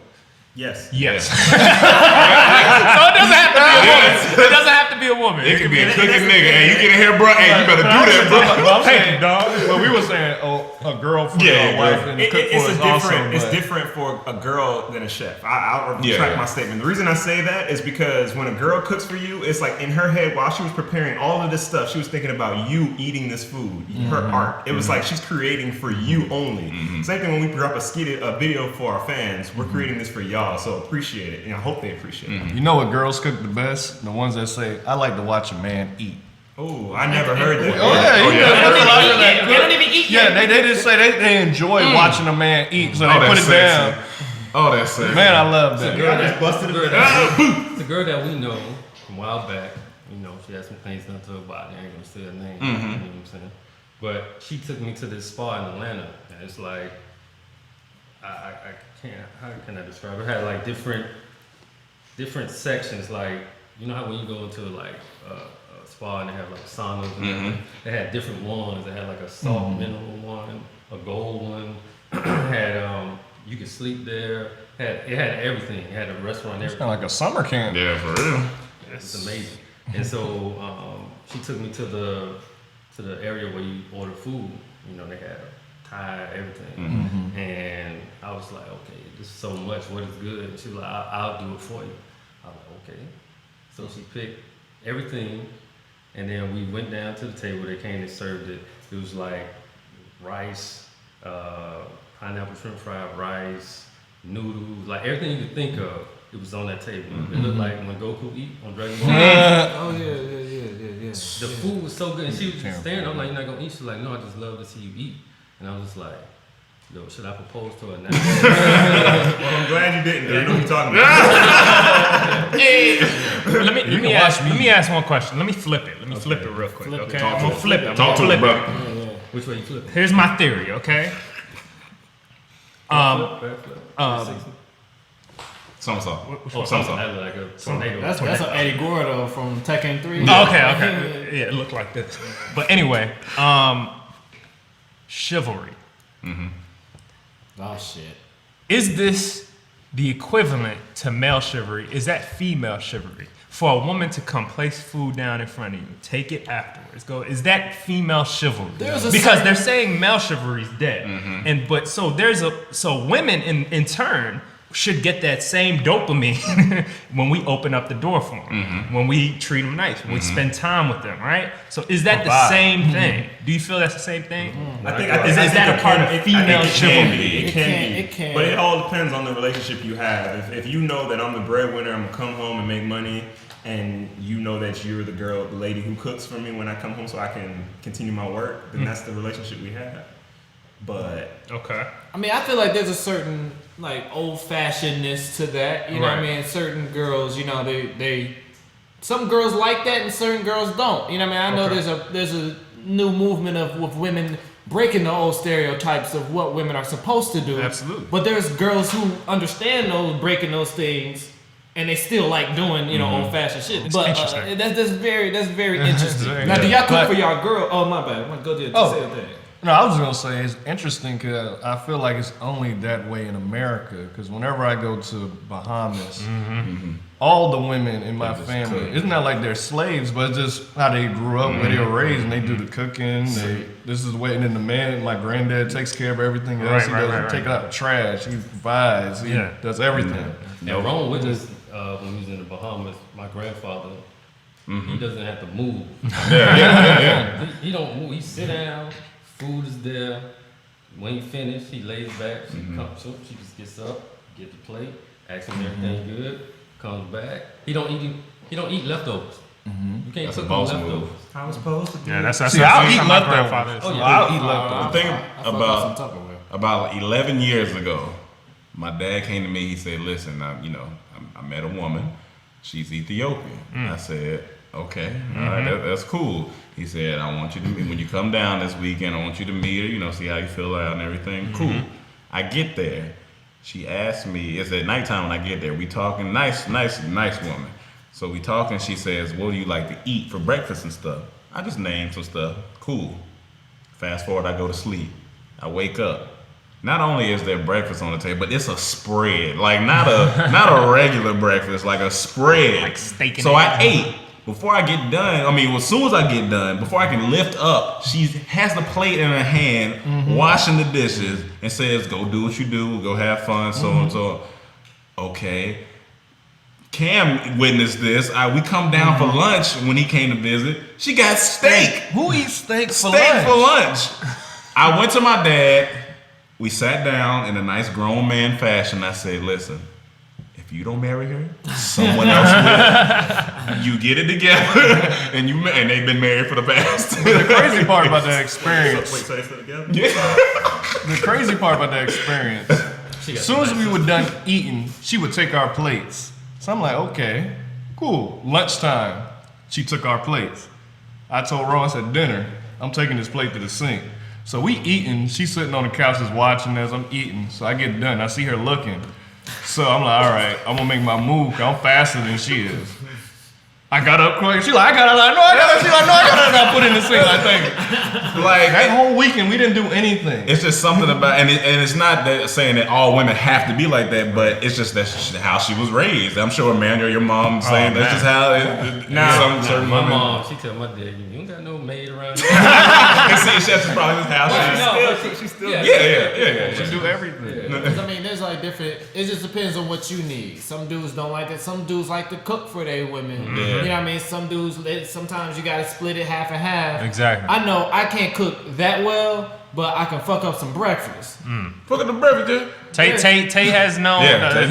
Yes. Yes. So it doesn't have to be a woman. It doesn't have to be a woman. It could be a cooking nigga. Hey, you get in here, bro. Hey, you better do that, bro. Well, I'm saying, dog. Well, we were saying, a girl for your wife and cook for us also. It's different for a girl than a chef. I'll retract my statement. The reason I say that is because when a girl cooks for you, it's like in her head while she was preparing all of this stuff, she was thinking about you eating this food, her art. It was like she's creating for you only. Same thing when we drop a video for our fans. We're creating this for y'all. So appreciate it, and I hope they appreciate it. You know what girls cook the best? The ones that say, "I like to watch a man eat." Oh, I never heard that. They don't even eat Yeah, they just say they enjoy watching a man eat, so they Oh, put that's it down. sexy. Oh, that's sexy. Man, I love that. I just busted it. It's a girl that we know from a while back. You know, she had some things done to her body. I ain't gonna say her name. You know what I'm saying? But she took me to this spa in Atlanta, and it's like I can't. How can I describe it? It had like different sections, like you know how when you go into like a spa and they have like saunas and everything, they had different ones. They had like a soft mineral one, a gold one. Had you could sleep there. It had everything. It had a restaurant. It's kind of like a summer camp. Yeah, for real. It's amazing. And so she took me to the area where you order food. You know, they had Thai, everything. And I was like, okay, this is so much. What is good? And she was like, I'll do it for you. I was like, okay. So she picked everything, and then we went down to the table. They came and served it. It was like rice, pineapple shrimp fried rice, noodles, like everything you could think of. It was on that table. It looked like when Goku eat on Dragon Ball. Oh yeah. The food was so good, and she was just staring. I'm like, "You're not gonna eat?" She's like, "No, I just love to see you eat." And I was just like, "Yo, should I propose to her now?" Well, I'm glad you didn't. I know what you're talking about. Let me ask one question. Let me flip it. Let me flip it real quick. Okay, I'm gonna flip it. Talk to him, brother. Which way you flip? Here's my theory. Okay. Somersault. Oh, something like a tornado. That's an Eddie Gordo from Tekken 3. Oh, okay. Yeah, it looked like this. But anyway, chivalry. Oh shit. Is this the equivalent to male chivalry? Is that female chivalry? For a woman to come place food down in front of you, take it afterwards, go. Is that female chivalry? Because they're saying male chivalry is dead, so women in turn should get that same dopamine when we open up the door for them, when we treat them nice, when we spend time with them, right? So is that the same thing? Do you feel that's the same thing? I think Is that a part of female chivalry? It can be. It can. But it all depends on the relationship you have. If you know that I'm the breadwinner, I'm gonna come home and make money, and you know that you're the lady who cooks for me when I come home so I can continue my work, then that's the relationship we have. But Okay. I mean, I feel like there's a certain like old-fashionedness to that. You know what I mean? Certain girls, you know, they some girls like that and certain girls don't. You know what I mean? I know there's a new movement of women breaking the old stereotypes of what women are supposed to do. Absolutely. But there's girls who understand breaking those things, and they still like doing, you know, old-fashioned shit. But that's very interesting. Now, do y'all cook for y'all girl? Oh, my bad. I'm gonna go there to say that. No, I was gonna say it's interesting because I feel like it's only that way in America. Because whenever I go to Bahamas, all the women in my family, it's not like they're slaves, but it's just how they grew up, where they were raised, and they do the cooking. This is waiting in the man. My granddad takes care of everything else. He doesn't take out the trash. He provides. He does everything. Now, wrong witness when he was in the Bahamas, my grandfather, he doesn't have to move. He don't move. He sit down. Food is there. When he finished, he lays back. She just gets up, get the plate, asks him everything good, comes back. He don't eat leftovers. You can't cook on leftovers. I was supposed to do. Yeah, that's See, I'll eat my leftovers. grandfather. Oh, yeah. I'll eat leftovers. The thing about 11 years ago, my dad came to me. He said, "Listen, I met a woman. She's Ethiopian." I said, "Okay, all right, that's cool." He said, "I want you to when you come down this weekend. I want you to meet her. See how you feel out and everything." Cool. I get there. She asked me. It's at nighttime when I get there. We talking. Nice woman. So we talking. She says, "What do you like to eat for breakfast and stuff?" I just named some stuff. Cool. Fast forward, I go to sleep. I wake up. Not only is there breakfast on the table, but it's a spread. Like not a regular breakfast, like a spread. Like steak and So I eggs. ate. Before I get done, as soon as I get done, before I can lift up, she has the plate in her hand, washing the dishes, and says, "Go do what you do, go have fun, so and so." Okay. Cam witnessed this. We come down for lunch when he came to visit. She got steak. Who eats steak for Steak lunch? for lunch. I went to my dad. We sat down in a nice grown man fashion. I said, "Listen, if you don't marry her, someone else will. You get it together, and they've been married for the past." The crazy part about that experience. Wait, so they still together? The crazy part about that experience. As soon as we were done eating, she would take our plates. So I'm like, okay, cool. Lunchtime, she took our plates. I told Ross at dinner, I'm taking this plate to the sink. So we eating, she's sitting on the couch just watching as I'm eating. So I get done, I see her looking. So I'm like, all right, I'm gonna make my move, 'cause I'm faster than she is. I got up quick. She like, I got it. No, I got it. She like, no, I got it. I put it in the sink. I think Like that whole weekend we didn't do anything. it's just something about, and it's not that saying that all women have to be like that, but it's just that's how she was raised. I'm sure Emmanuel, your mom, saying that's just how certain My women. mom, she tell my dad, you ain't got no maid around here. And see, that's probably just how She's still Yeah. She do everything. Because, I mean, there's like different. It just depends on what you need. Some dudes don't like that. Some dudes like to cook for their women. Yeah. You know what I mean? Some dudes. Sometimes you gotta split it half and half. Exactly. I know I can't cook that well, but I can fuck up some breakfast. Fuck at the breakfast, dude. Tay has known Yeah,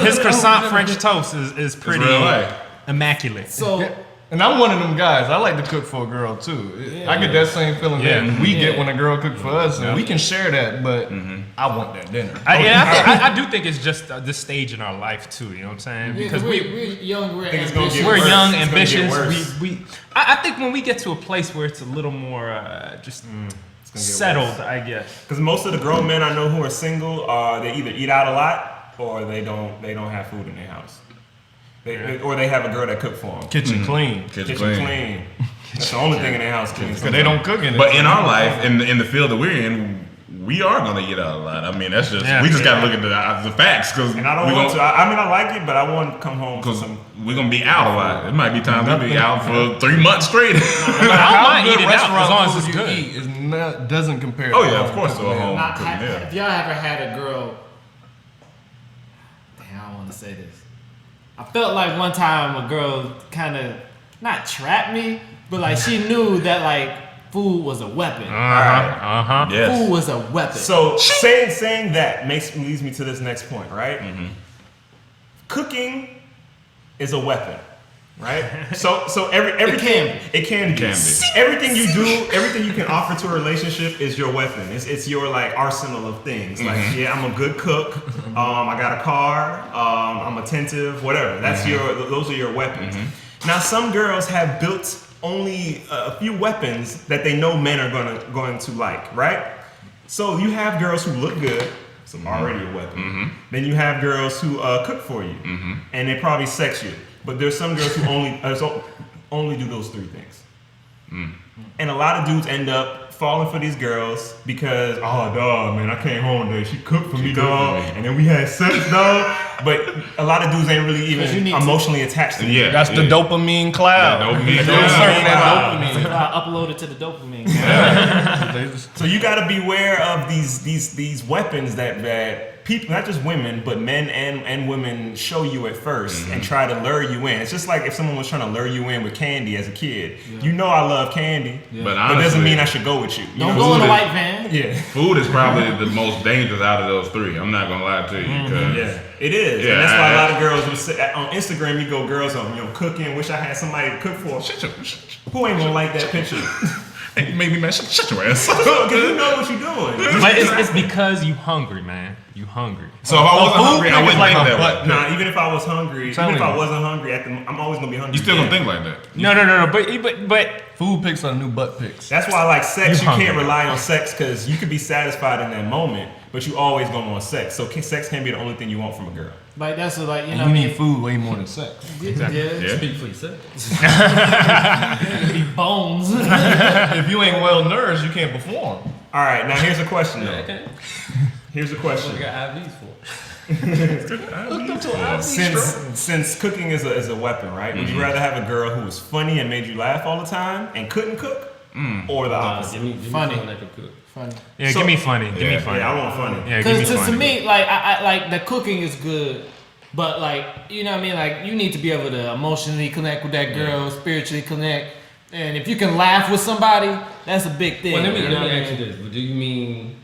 his croissant French toast is pretty real life. immaculate. So And I'm one of them guys. I like to cook for a girl too. I get that same feeling that we get when a girl cooks for us, and we can share that. But I want that dinner. I do think it's just this stage in our life too. You know what I'm saying? Because we're young, we're it's gonna ambitious. get we're worse. young, It's gonna get ambitious. worse. I think when we get to a place where it's a little more just settled, I guess. Because most of the grown men I know who are single, they either eat out a lot or they don't have food in their house. Or they have a girl that cook for them. Kitchen clean. Kitchen clean. That's the only thing in their house clean. Because they don't cook in it. But in our life, in the field that we're in, we are gonna eat out a lot. I mean, that's just we just gotta look at the facts because And I don't want to. I mean, I like it, but I want to come home because some. we're gonna be out a lot. It might be times we'll be out for 3 months straight. I don't mind eating out as long as it's you good. eat is not, doesn't compare. Oh to yeah, home of course, to a home Not cooking have, meal. Have y'all ever had a girl? Damn, I don't want to say this. I felt like one time a girl kind of not trapped me, but like she knew that like food was a weapon. Yes. Food was a weapon. So saying that leads me to this next point, right? Cooking is a weapon, right? So everything it can be. Everything you do, everything you can offer to a relationship is your weapon. It's your like arsenal of things. Like I'm a good cook. I got a car. I'm attentive. Whatever. That's those are your weapons. Now some girls have built only a few weapons that they know men are going to like, right? So you have girls who look good. So already a weapon. Then you have girls who cook for you, and they probably sex you. But there's some girls who only do those three things. And a lot of dudes end up falling for these girls because, oh, dog, man, I came home today. She cooked for me, dog. And then we had sex, dog. But a lot of dudes ain't really even emotionally attached to you. That's the dopamine cloud. Dopamine They're serving cloud. that dopamine. I uploaded to the dopamine. So you got to beware of these weapons that people, not just women, but men and women show you at first and try to lure you in. It's just like if someone was trying to lure you in with candy as a kid. You know I love candy, But but honestly, doesn't mean I should go with you. Don't go in a white van. Yeah. food is probably the most dangerous out of those three. I'm not gonna lie to you. 'Cause Yeah, it is. Yeah, And that's why a lot of girls will say, on Instagram, you go girls on, cooking, wish I had somebody to cook for. Who ain't gonna like that picture? You made me mad. Shut your ass. Because you know what you're doing. But it's because you hungry, man. You hungry. So if I wasn't hungry, I wouldn't think that way. Nah, even if I was hungry, even if I wasn't hungry, I'm always gonna be hungry. You still gonna again. think like that. No. But Food pics are new butt pics. That's why I like sex. You You can't hungry. rely on sex because you could be satisfied in that moment, but you always gonna want sex. So sex can't be the only thing you want from a girl. Like that's what, like, you know You what I need mean? food way more than sex. Yeah. Yeah. Speak for yourself. Bones. If you ain't well nourished, you can't perform. All right, now here's a question though. Okay. Here's a question. We got IVs for. Since cooking is a weapon, right? Would you rather have a girl who was funny and made you laugh all the time and couldn't cook, or the opposite? Give me Funny. someone that can cook. Funny. yeah, So- give me funny. Give me Yeah, funny. Yeah, I want funny. Yeah, give me Because to funny. me, like I like the cooking is good, but like, you know what I mean? Like you need to be able to emotionally connect with that girl, spiritually connect, and if you can laugh with somebody, that's a big thing. Well, let me you know what I ask you mean? this. Do you mean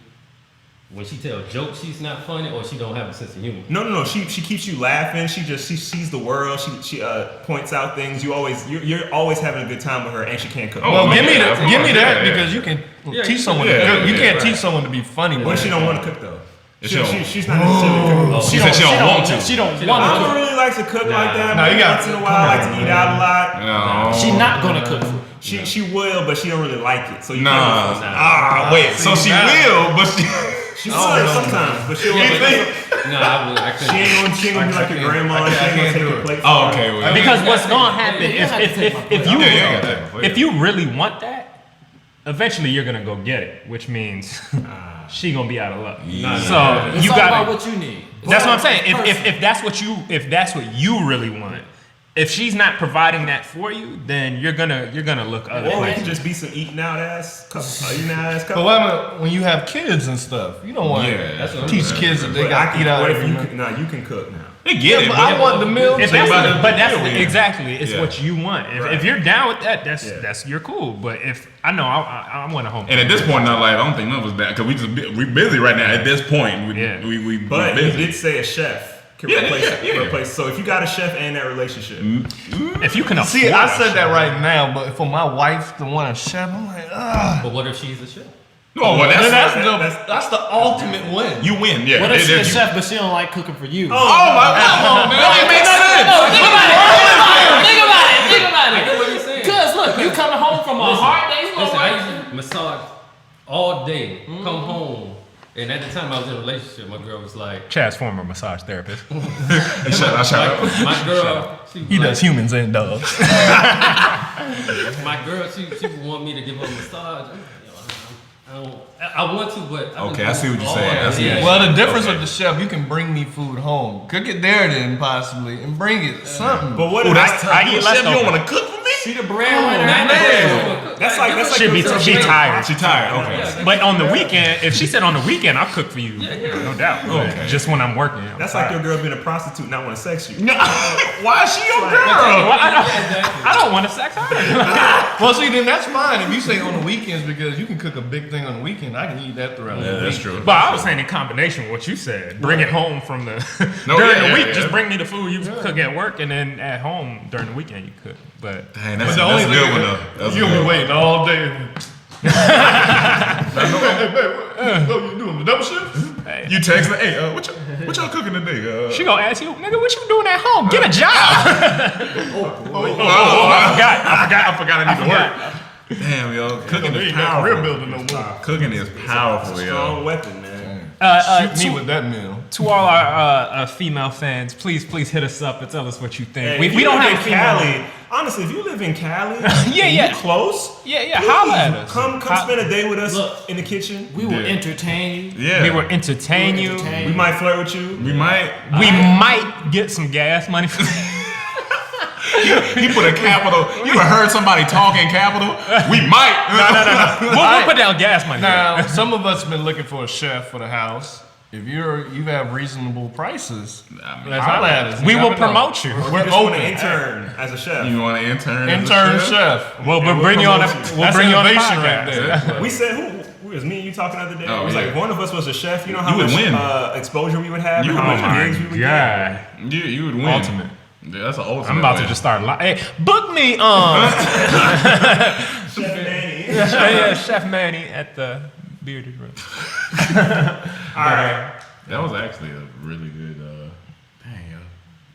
when she tells jokes she's not funny, or she don't have a sense of humor? No. She keeps you laughing. She sees the world. She points out things. You're always having a good time with her, and she can't cook. Oh, Well, yeah, give me of that. Give me course, that yeah. because you can Yeah, teach someone yeah, to cook. You yeah, can't right. teach someone to be funny. What but if she don't want to cook though? If she don't- She's not necessarily cooking. She said she don't want to. She don't don't want I to don't cook. really like to cook like that. Nah, you Maybe got- once in a while, I like to eat out a lot. No. She not gonna cook. She will, but she don't really like it. So you Nah. can't. Wait. So she now- will, but she. She would sometimes, but she ain't I couldn't. She ain't gonna be like your grandma. She ain't gonna take your plate. Oh, okay. Well, Because what's gonna happen if you really want that, eventually you're gonna go get it, which means she gonna be out of luck. So It's you all got about what you need. That's what I'm saying. If that's what you really want, if she's not providing that for you, then you're gonna look other Or it places. can just be some eating out ass couple. But what about when you have kids and stuff? You don't want to teach kids that they got to eat out What if every you minute. you can cook now. they get it. But I want the meal. If too. that's exactly, it's Yeah. what you want. If you're down with that, that's you're cool. But if I know I want a home. And at this point in our life, I don't think none of us that because we busy right now. At this point, we But busy. you did say a chef can replace. So if you got a chef and that relationship, if you can afford See, I a said that chef. right now, but for my wife to want a chef, I'm like, But what if she's a chef? Oh, well, that's the ultimate win. you win. Yeah. What if she's a you- chef but she don't like cooking for you? Oh my God, man! That makes sense. Think about I it. get what you're saying. Cause look, you coming home from a hard day's Listen, I work. used to massage all day, come home, and at the time I was in a relationship, my girl was like, Chad's former massage therapist. Shut up. my girl, she was He like, does humans and dogs. my girl, she would want me to give her a massage. I want to, but Okay, I see what you're saying. I see what you're Well, the difference with the chef, you can bring me food home, cook it there then possibly, and bring it something. but what Oh, if that's tough. I You eat chef, you don't leftovers. want to cook for me? See the breadwinner. that's like She tired. She tired. Okay. But on the weekend, if she said on the weekend, I'll cook for you, no doubt. Okay. Just when I'm working. That's like your girl being a prostitute and not want to sex you. No, why is she your girl? Well, I don't want to sex her. Well, see, then that's fine if you say on the weekends because you can cook a big thing on the weekend. I can eat that throughout the week. That's true. But I was saying in combination with what you said. Bring it home from the No, during yeah, the week. yeah, Just yeah. bring me the food you cook at work, and then at home during the weekend you cook. But Dang, But that's the a only good thing one though. That's a you'll good be one. waiting all day. What you doing? The double shift? You text her, hey, what y'all cooking today? she gonna ask you, nigga, what you doing at home? Get a job. I forgot I need to work. Damn, yo, cooking They is ain't got career powerful. building no more. Cooking is powerful, Strong yo. weapon, man. Shoot me with that meal. To all our female fans, please hit us up and tell us what you think. Hey, we if you don't live have in female. Cali. Honestly, if you live in Cali, Yeah, and yeah. you close. Yeah, holla at us. Come spend a day with us Look. in the kitchen. We will entertain you. Yeah. We will entertain you. We might flirt with you. We might. We might get some gas money. He put a capital. You ever heard somebody talk in capital? We might. No. We'll put down gas money. Now, some of us have been looking for a chef for the house. If you have reasonable prices, holla at us. We You will never know. promote you. We're We're just want open. to intern as a chef. You want to intern? as a Intern chef? chef. We'll we'll bring you on. promote you. We'll That's bring you on the innovation podcast. right there. We said who was me and you talking the other day? Oh, it was yeah. like if one of us was a chef. You know how You would much win. exposure we would have. You and how would much win. gigs we would God. You would win. Ultimate. Yeah, that's an ultimate. I'm about to win. just start. Hey, book me on. get. Chef Manny. Yeah, Chef Manny at the Bearded Room. All right. That was actually a really good. Dang, yo.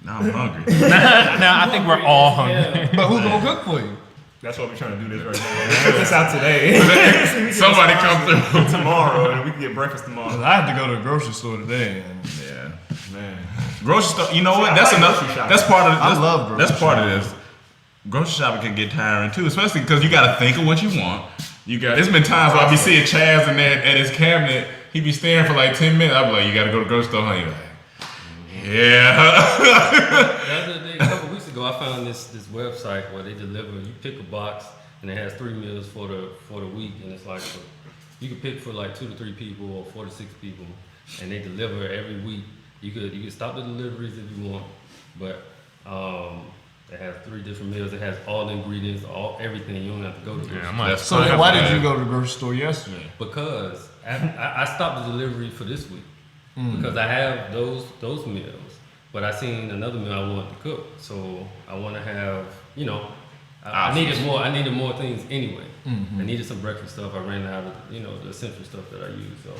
Now I'm hungry. Now I think we're all hungry. But who's gonna cook for you? That's why we're trying to do this right now. Let's get this out today. Somebody come through. tomorrow, and we can get breakfast tomorrow. I had to go to the grocery store today. And Yeah. man, Grocery store. You know what? I That's like enough. grocery shopping. That's part of. I love grocery That's part of this. Grocery shopping can get tiring too, especially because you got to think of what you want. You got. There's been times where I be seeing Chaz in there at his cabinet. He be staring for like 10 minutes. I be like, you got to go to the grocery store, huh? He like, yeah. The other day, a couple weeks ago, I found this website where they deliver. You pick a box, and it has 3 meals for the week, and it's like you can pick for like 2 to 3 people or 4 to 6 people, and they deliver every week. You could stop the deliveries if you want, but it has 3 different meals. It has all the ingredients, everything. You don't have to go to the grocery store. That's so then why did you go to the grocery store yesterday? Because I stopped the delivery for this week because I have those meals, but I seen another meal I wanted to cook, so I want to have I needed more things anyway. I needed some breakfast stuff. I ran out of the essential stuff that I use. So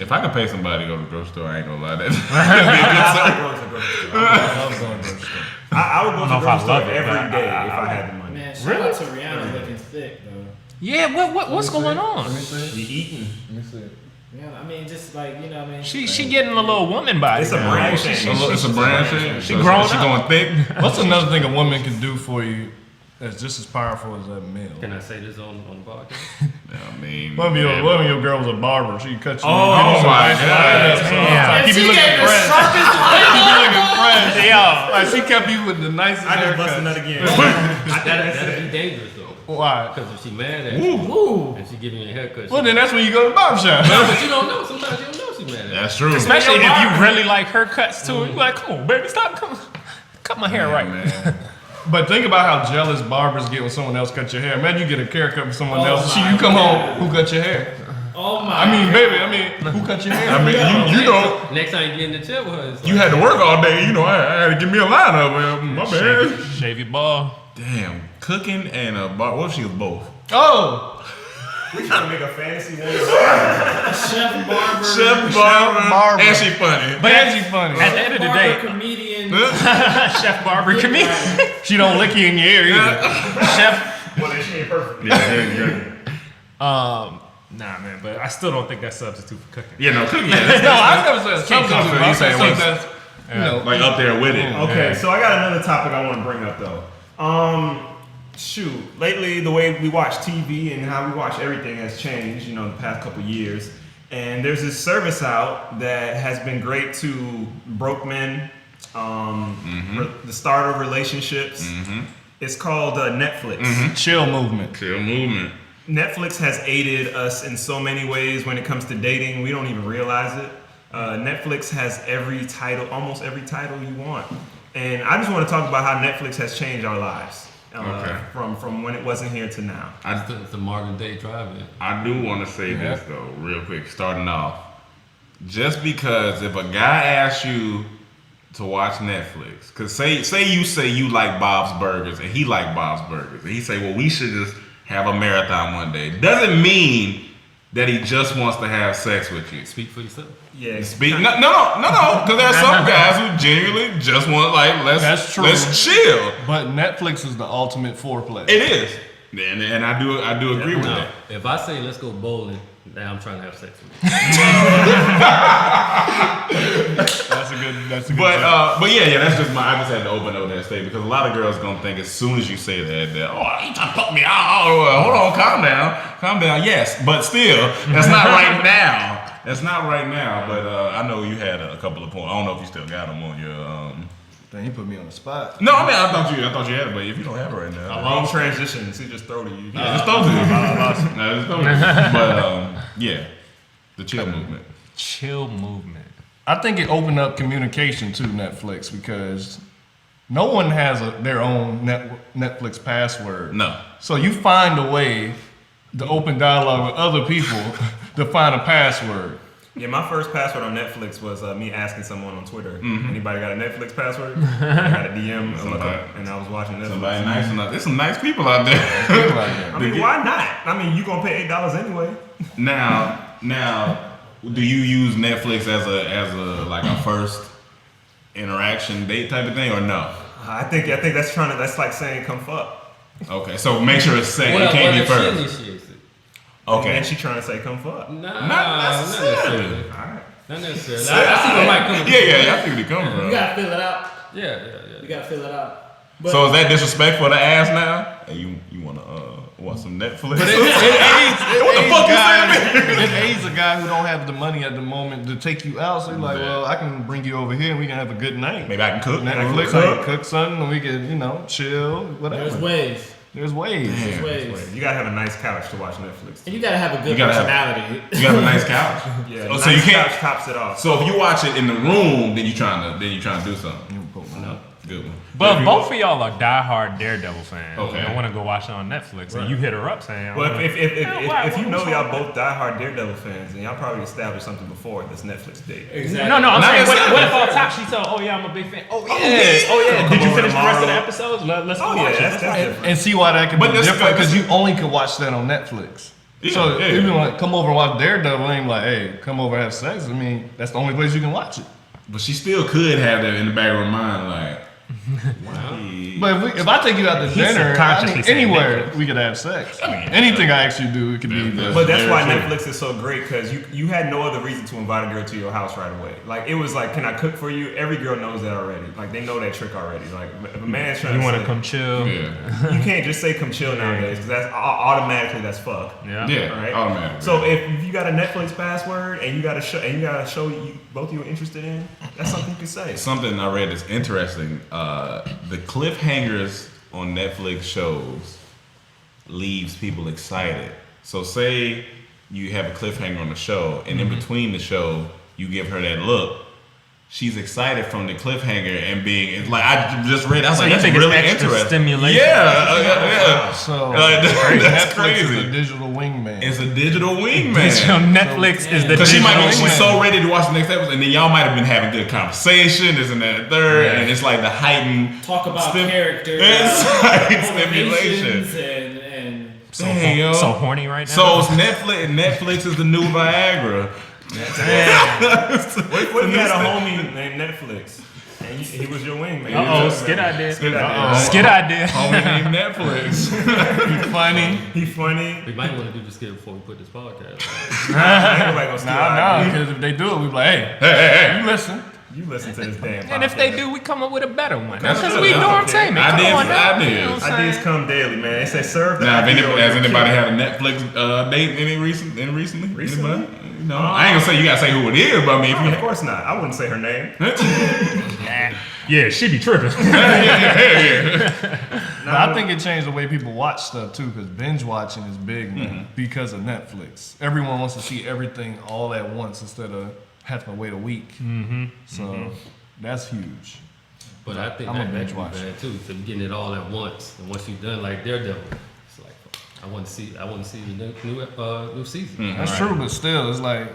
If I could pay somebody to go to the grocery store, I ain't gonna lie. That I like going to the grocery store. I love going to the grocery store. I would go to the know if I grocery store love it, every but day I- if I had the money. Man, shout out to Rihanna looking thick though. Yeah, what's going on? Let me see it. You eating? Let me see it. Yeah, I mean, just like, you know what I mean? She getting a little woman body. It's a now. brand She- thing. she- It's a brand thing. She grown She up. going thick. What's another thing a woman can do for you that's just as powerful as that male? Can I say this on the podcast? I mean, One of your girl was a barber. She cut you. Oh, give you some my nice God. lineups. Damn. Keep you looking fresh. Keep you looking fresh. Yeah. Like she kept you with the nicest I just busted haircut. nut again. That'd be dangerous though. Why? Because if she mad at you and she giving you a haircut, Well, then that's when you go to the barber shop. no, but you don't know. Sometimes you don't know she mad at you. That's true. Especially if you really like her cuts too. You like, come on, baby, stop, cut my hair right. man. But think about how jealous barbers get when someone else cuts your hair. Imagine you get a haircut from someone Oh else. my You come God. home, who cut your hair? Oh my. I mean, baby, who cut your hair? I mean, you know, Next time you get in the chair with her, it's you had to work all day. You know, I had to give me a lineup. My bad. Shave your ball. Damn, cooking and a bar. What if she was both? Oh, We trying to make a fantasy one. Chef, barber, Chef, barber, and she funny. but Angie funny. At the end of the barber, day, comedian. chef barber comedian. She don't lick you in your ear either. Chef. Well, then she ain't perfect. Nah, man, but I still don't think that's substitute for cooking. Yeah, no, cooking. No, I never said Can't something. come for I you said saying something what's- that's, you know, Like up there with it. Okay, so I got another topic I want to bring up though. Shoot, lately the way we watch TV and how we watch everything has changed, you know, the past couple years. And there's this service out that has been great to broke men, the start of relationships. It's called Netflix. chill movement. Chill movement. Netflix has aided us in so many ways when it comes to dating. We don't even realize it. Netflix has almost every title you want. And I just want to talk about how Netflix has changed our lives. Okay. From when it wasn't here to now. the modern day drive-in. I do want to say this though, real quick, starting off. Just because if a guy asks you to watch Netflix, because say you like Bob's Burgers and he like Bob's Burgers, and he say, well, we should just have a marathon one day. Doesn't mean that he just wants to have sex with you. Speak for yourself. Yeah. No, because there's some guys who genuinely just want That's true. let's chill. But Netflix is the ultimate foreplay. It is, and I do agree with Now, that. if I say let's go bowling, now I'm trying to have sex with you. That's a good. But yeah, that's just I just had to open up that statement because a lot of girls gonna think as soon as you say that you trying to fuck me out. Hold on, calm down. Yes, but still, that's not right now. That's not right now. But I know you had a couple of points. I don't know if you still got them on your. Then you put me on the spot. No, I mean I thought you had it, but if you don't have it right now, Long transitions. He just throw to you. yeah, just throw to you. No, just throw to you. But yeah, the chill movement. Chill movement. I think it opened up communication to Netflix because no one has their own Netflix password. No. So you find a way to open dialogue with other people to find a password. Yeah, my first password on Netflix was me asking someone on Twitter. Anybody got a Netflix password? I got a DM and I was watching Netflix. Somebody nice enough. There's some nice people out there. I mean, why not? I mean, you gonna pay $8 anyway. Now, do you use Netflix as a like a first interaction date type of thing or no? I think that's like saying come fuck. Okay, so make sure it's second. What It can't be if she first. initiates it? Okay. And she trying to say come fuck. Nah, Not necessarily. Not necessarily. I see where Mike coming from. Yeah. I see where you coming You from. gotta fill it out. Yeah. You gotta fill it out. But So is that disrespectful to ask now? Hey, you wanna watch some Netflix? But What the fuck you saying to me? It aids a guy who don't have the money at the moment to take you out. So he's like, well, I can bring you over here and we can have a good night. Maybe I can cook. Netflix, I can cook something and we can, chill, whatever. there's ways. There's ways. Damn. There's ways. You gotta have a nice couch to watch Netflix. And you gotta have a good You gotta have- personality. You have a nice couch. Yeah, Oh, nice so you can't. couch tops it off. So if you watch it in the room, then you trying to do something. No. Good one. But If both of y'all are diehard Daredevil fans. Okay. And want to go watch it on Netflix, and you hit her up saying, Well, if why you know was y'all that? both diehard Daredevil fans, then y'all probably established something before this Netflix date. Exactly. No, I'm Not saying, necessarily. what if on top she told, oh yeah, I'm a big fan. Oh yeah. Did you over finish the rest of the tomorrow. episodes? Let's go Oh watch yeah, it. that's different. And see why that can But be that's- different because that's- you only can watch that on Netflix. Yeah, So yeah. even like come over and watch Daredevil, ain't like, hey, come over and have sex. I mean, that's the only place you can watch it. But she still could have that in the back of her mind, like, But if I take you out to dinner, subconsciously saying anywhere Netflix. we could have sex. Anything I ask you to do, it could be. But that's why Netflix is so great, because you had no other reason to invite a girl to your house right away. Like, it was like, can I cook for you? Every girl knows that already. Like, they know that trick already. Like, if a man's trying You want to say, come chill? Yeah. you can't just say come chill nowadays, because that's automatically that's fuck. Yeah. Yeah. Right? Automatically. So if you got a Netflix password and you got a show you both of you are interested in, that's something you can say. Something I read that's interesting. The cliffhangers on Netflix shows leaves people excited. So say you have a cliffhanger on the show, and in between the show, you give her that look. She's excited from the cliffhanger and being, it's like, I just read, I was So like, you that's think it's really extra interesting. stimulation? Yeah. So That's Netflix crazy. is a digital wingman. It's a digital wingman. Digital Netflix is the Because she digital might be, she's wingman. so ready to watch the next episode, and then y'all might have been having good conversation, this and that, and third, and it's like the heightened Talk about stim- character, stimulation. motivations, and Dang, yo. So horny right now. So it's Netflix is the new Viagra. What if you had a homie named Netflix and he was your wingman? Uh-oh, skit idea. Skit idea. Uh-oh. Skit idea. Homie named Netflix. He funny. We might want to do this skit before we put this podcast. Ain't nobody gonna steal Nah, idea. because if they do it, we be like, hey, you listen. You listen to this damn podcast. And if they do, we come up with a better one. That's Because good. we That's Dormtainment. Come Ideas on is now. ideas. You know what I'm Ideas saying? come daily, man. They say serve the Now, if idea or has you'll anybody kill had a Netflix date recently? Recently? Anybody? No, I ain't gonna say you gotta say who it is, but I mean, if it. you Of course not. I wouldn't say her name. Yeah, she be tripping. But I think it changed the way people watch stuff too, because binge watching is big now because of Netflix. Everyone wants to see everything all at once instead of having to wait a week. So that's huge. But I think I'm a that binge could be watcher. bad too. So you're getting it all at once, and once you're done, like Daredevil, it's like I want to see the new season. That's true, but still, it's like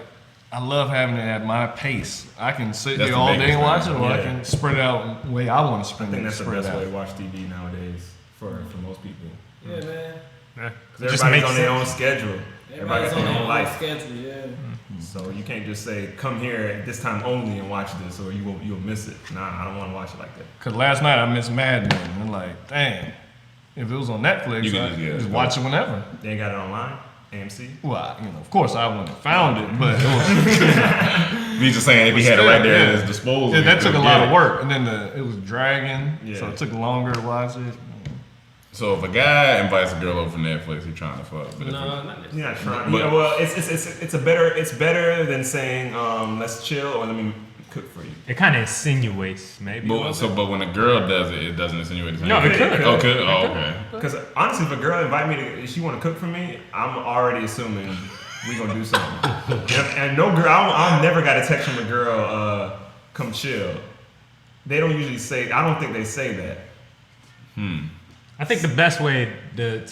I love having it at my pace. I can sit That's here the all day biggest and watch it, thing. or I Yeah. can spread it out the way I want to I spend think it. that's the Spread best out. way to watch TV nowadays for most people. yeah, man. Because Just everybody's makes on their sense. own schedule. Everybody's on their own life. schedule. Yeah. So you can't just say, come here at this time only and watch this, or you'll miss it. Nah, I don't want to watch it like that. Cause last night I missed Mad Men, and I'm like, dang, if it was on Netflix, You I can could just just watch it whenever. They ain't got it online? AMC? Well, of course I wouldn't have found it, but it was, he's just saying if he had it right there at his disposal. yeah, that he took a could lot get of it. work, and then it was dragging, so Yeah. it took longer to watch it. So if a guy invites a girl over for Netflix, he's trying to fuck. But if No, not necessarily. You're not trying. But- Yeah, well, it's better than saying let's chill or let me cook for you. It kind of insinuates, maybe. a little but when a girl does it, it doesn't insinuate the same. No, it could. Oh, could? Oh, okay. Because honestly, if a girl invite me if she want to cook for me, I'm already assuming we gonna do something. and no girl, I never got a text from a girl, come chill. They don't usually say. I don't think they say that. I think the best way to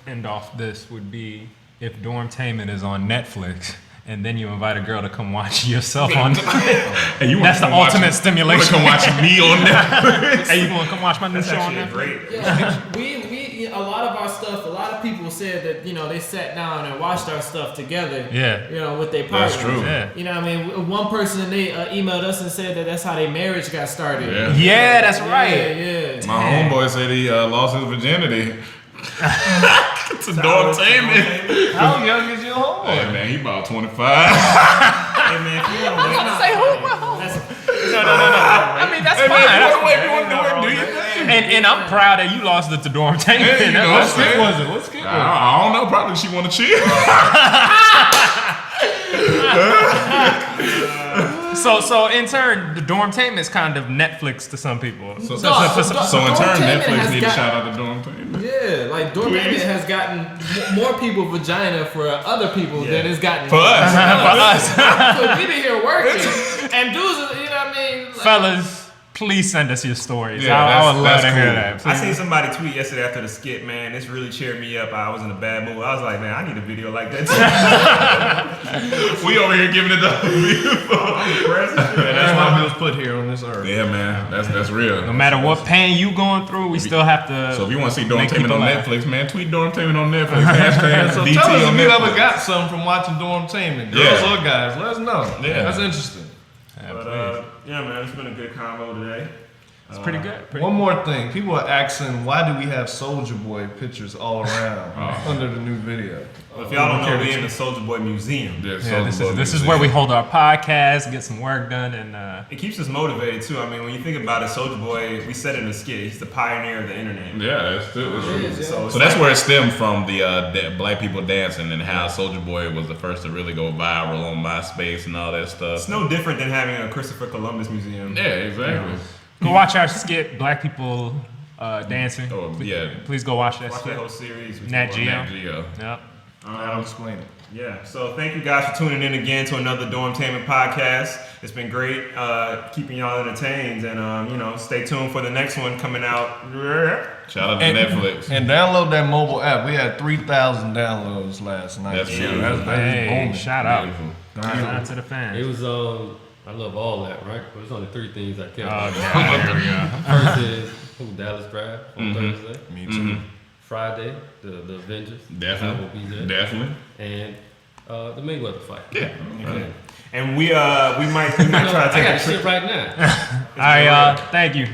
end off this would be if Dormtainment is on Netflix, and then you invite a girl to come watch yourself on. Hey, you That's the ultimate stimulation. You want to come watch me on Netflix? Hey, you want to come watch my new That's show on actually a Netflix? great. Yeah, we a lot of our stuff. A lot of people said that they sat down and watched our stuff together. Yeah. With their partners. That's true. Yeah. You know what I mean? One person they emailed us and said that that's how their marriage got started. Yeah. Yeah, that's right. Yeah. My homeboy said he lost his virginity. It's a Dormtainment. How young is your homeboy? Hey man, he about 25. Hey man, if you want to wait, Say who? No. I mean, that's fine. That's Do you think? and I'm proud that you lost it to Dormtainment. Yeah, you know what I'm saying? was it? What skit was it? I don't know. Probably she want to chill. So in turn, the Dormtainment is kind of Netflix to some people. So in Dormtainment turn, Netflix has need to got- shout out to Dormtainment. Yeah, like Dormtainment has gotten more people vagina for other people than it's gotten For us. For us, So we been here working, and dudes, you know what I mean? Like, fellas, please send us your stories. Yeah, I would love that's to hear cool. that. I Please. seen somebody tweet yesterday after the skit, man. This really cheered me up. I was in a bad mood. I was like, man, I need a video like that. We over here giving it the That's why we was put here on this earth. Yeah, man. That's real. No matter what pain you going through, we still have to. So if you want to see make Dormtainment people on laugh. Netflix, man, tweet Dormtainment on Netflix. Hashtag So DT tell us on if you Netflix. ever got something from watching Dormtainment, girls Yeah. or guys. Let us know. Yeah. That's interesting. But yeah, man, it's been a good convo today. It's pretty good. Pretty One more thing. People are asking, why do we have Soulja Boy pictures all around under the new video? If y'all don't know, we in the Soulja Boy Museum. Yeah, Yeah, this is where we hold our podcast, get some work done, and It keeps us motivated too. I mean, when you think about it, Soulja Boy, we said it in the skit, he's the pioneer of the internet. Yeah, that's true. So So that's where it stemmed from, the black people dancing and how Soulja Boy was the first to really go viral on MySpace and all that stuff. it's no different than having a Christopher Columbus museum. Yeah, exactly. go watch our skit, Black People Dancing. Oh, yeah. Please go watch that Watch that skit. whole series. Nat Geo. Nat Geo. Yep. I'll explain it. Yeah, so thank you guys for tuning in again to another Dormtainment podcast. It's been great keeping y'all entertained, and stay tuned for the next one coming out. Shout out to Netflix. And download that mobile app. We had 3,000 downloads last night. That's Yeah, huge. that's Hey, booming. shout out. Beautiful. Shout out to the fans. It was I love all that, right? But there's only three things I care Oh, about. God, here we go. First is Dallas Drive on Thursday. Me too. Friday, the Avengers. I will Definitely. be there. Definitely. And the Mayweather fight. Yeah. And we might try to I take got a trip. shit right now. All right, thank you.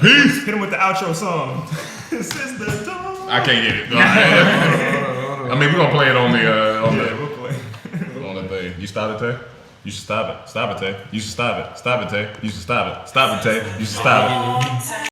Peace. Hit him with the outro song. This is the dawn. I can't get it. I mean, we're going to play it on the Yeah, we'll play. on the thing. You stop it, Tay? You should stop it. Stop it, Tay. You should stop it. Stop it, Tay. You should stop it. Stop it, Tay. You should stop it.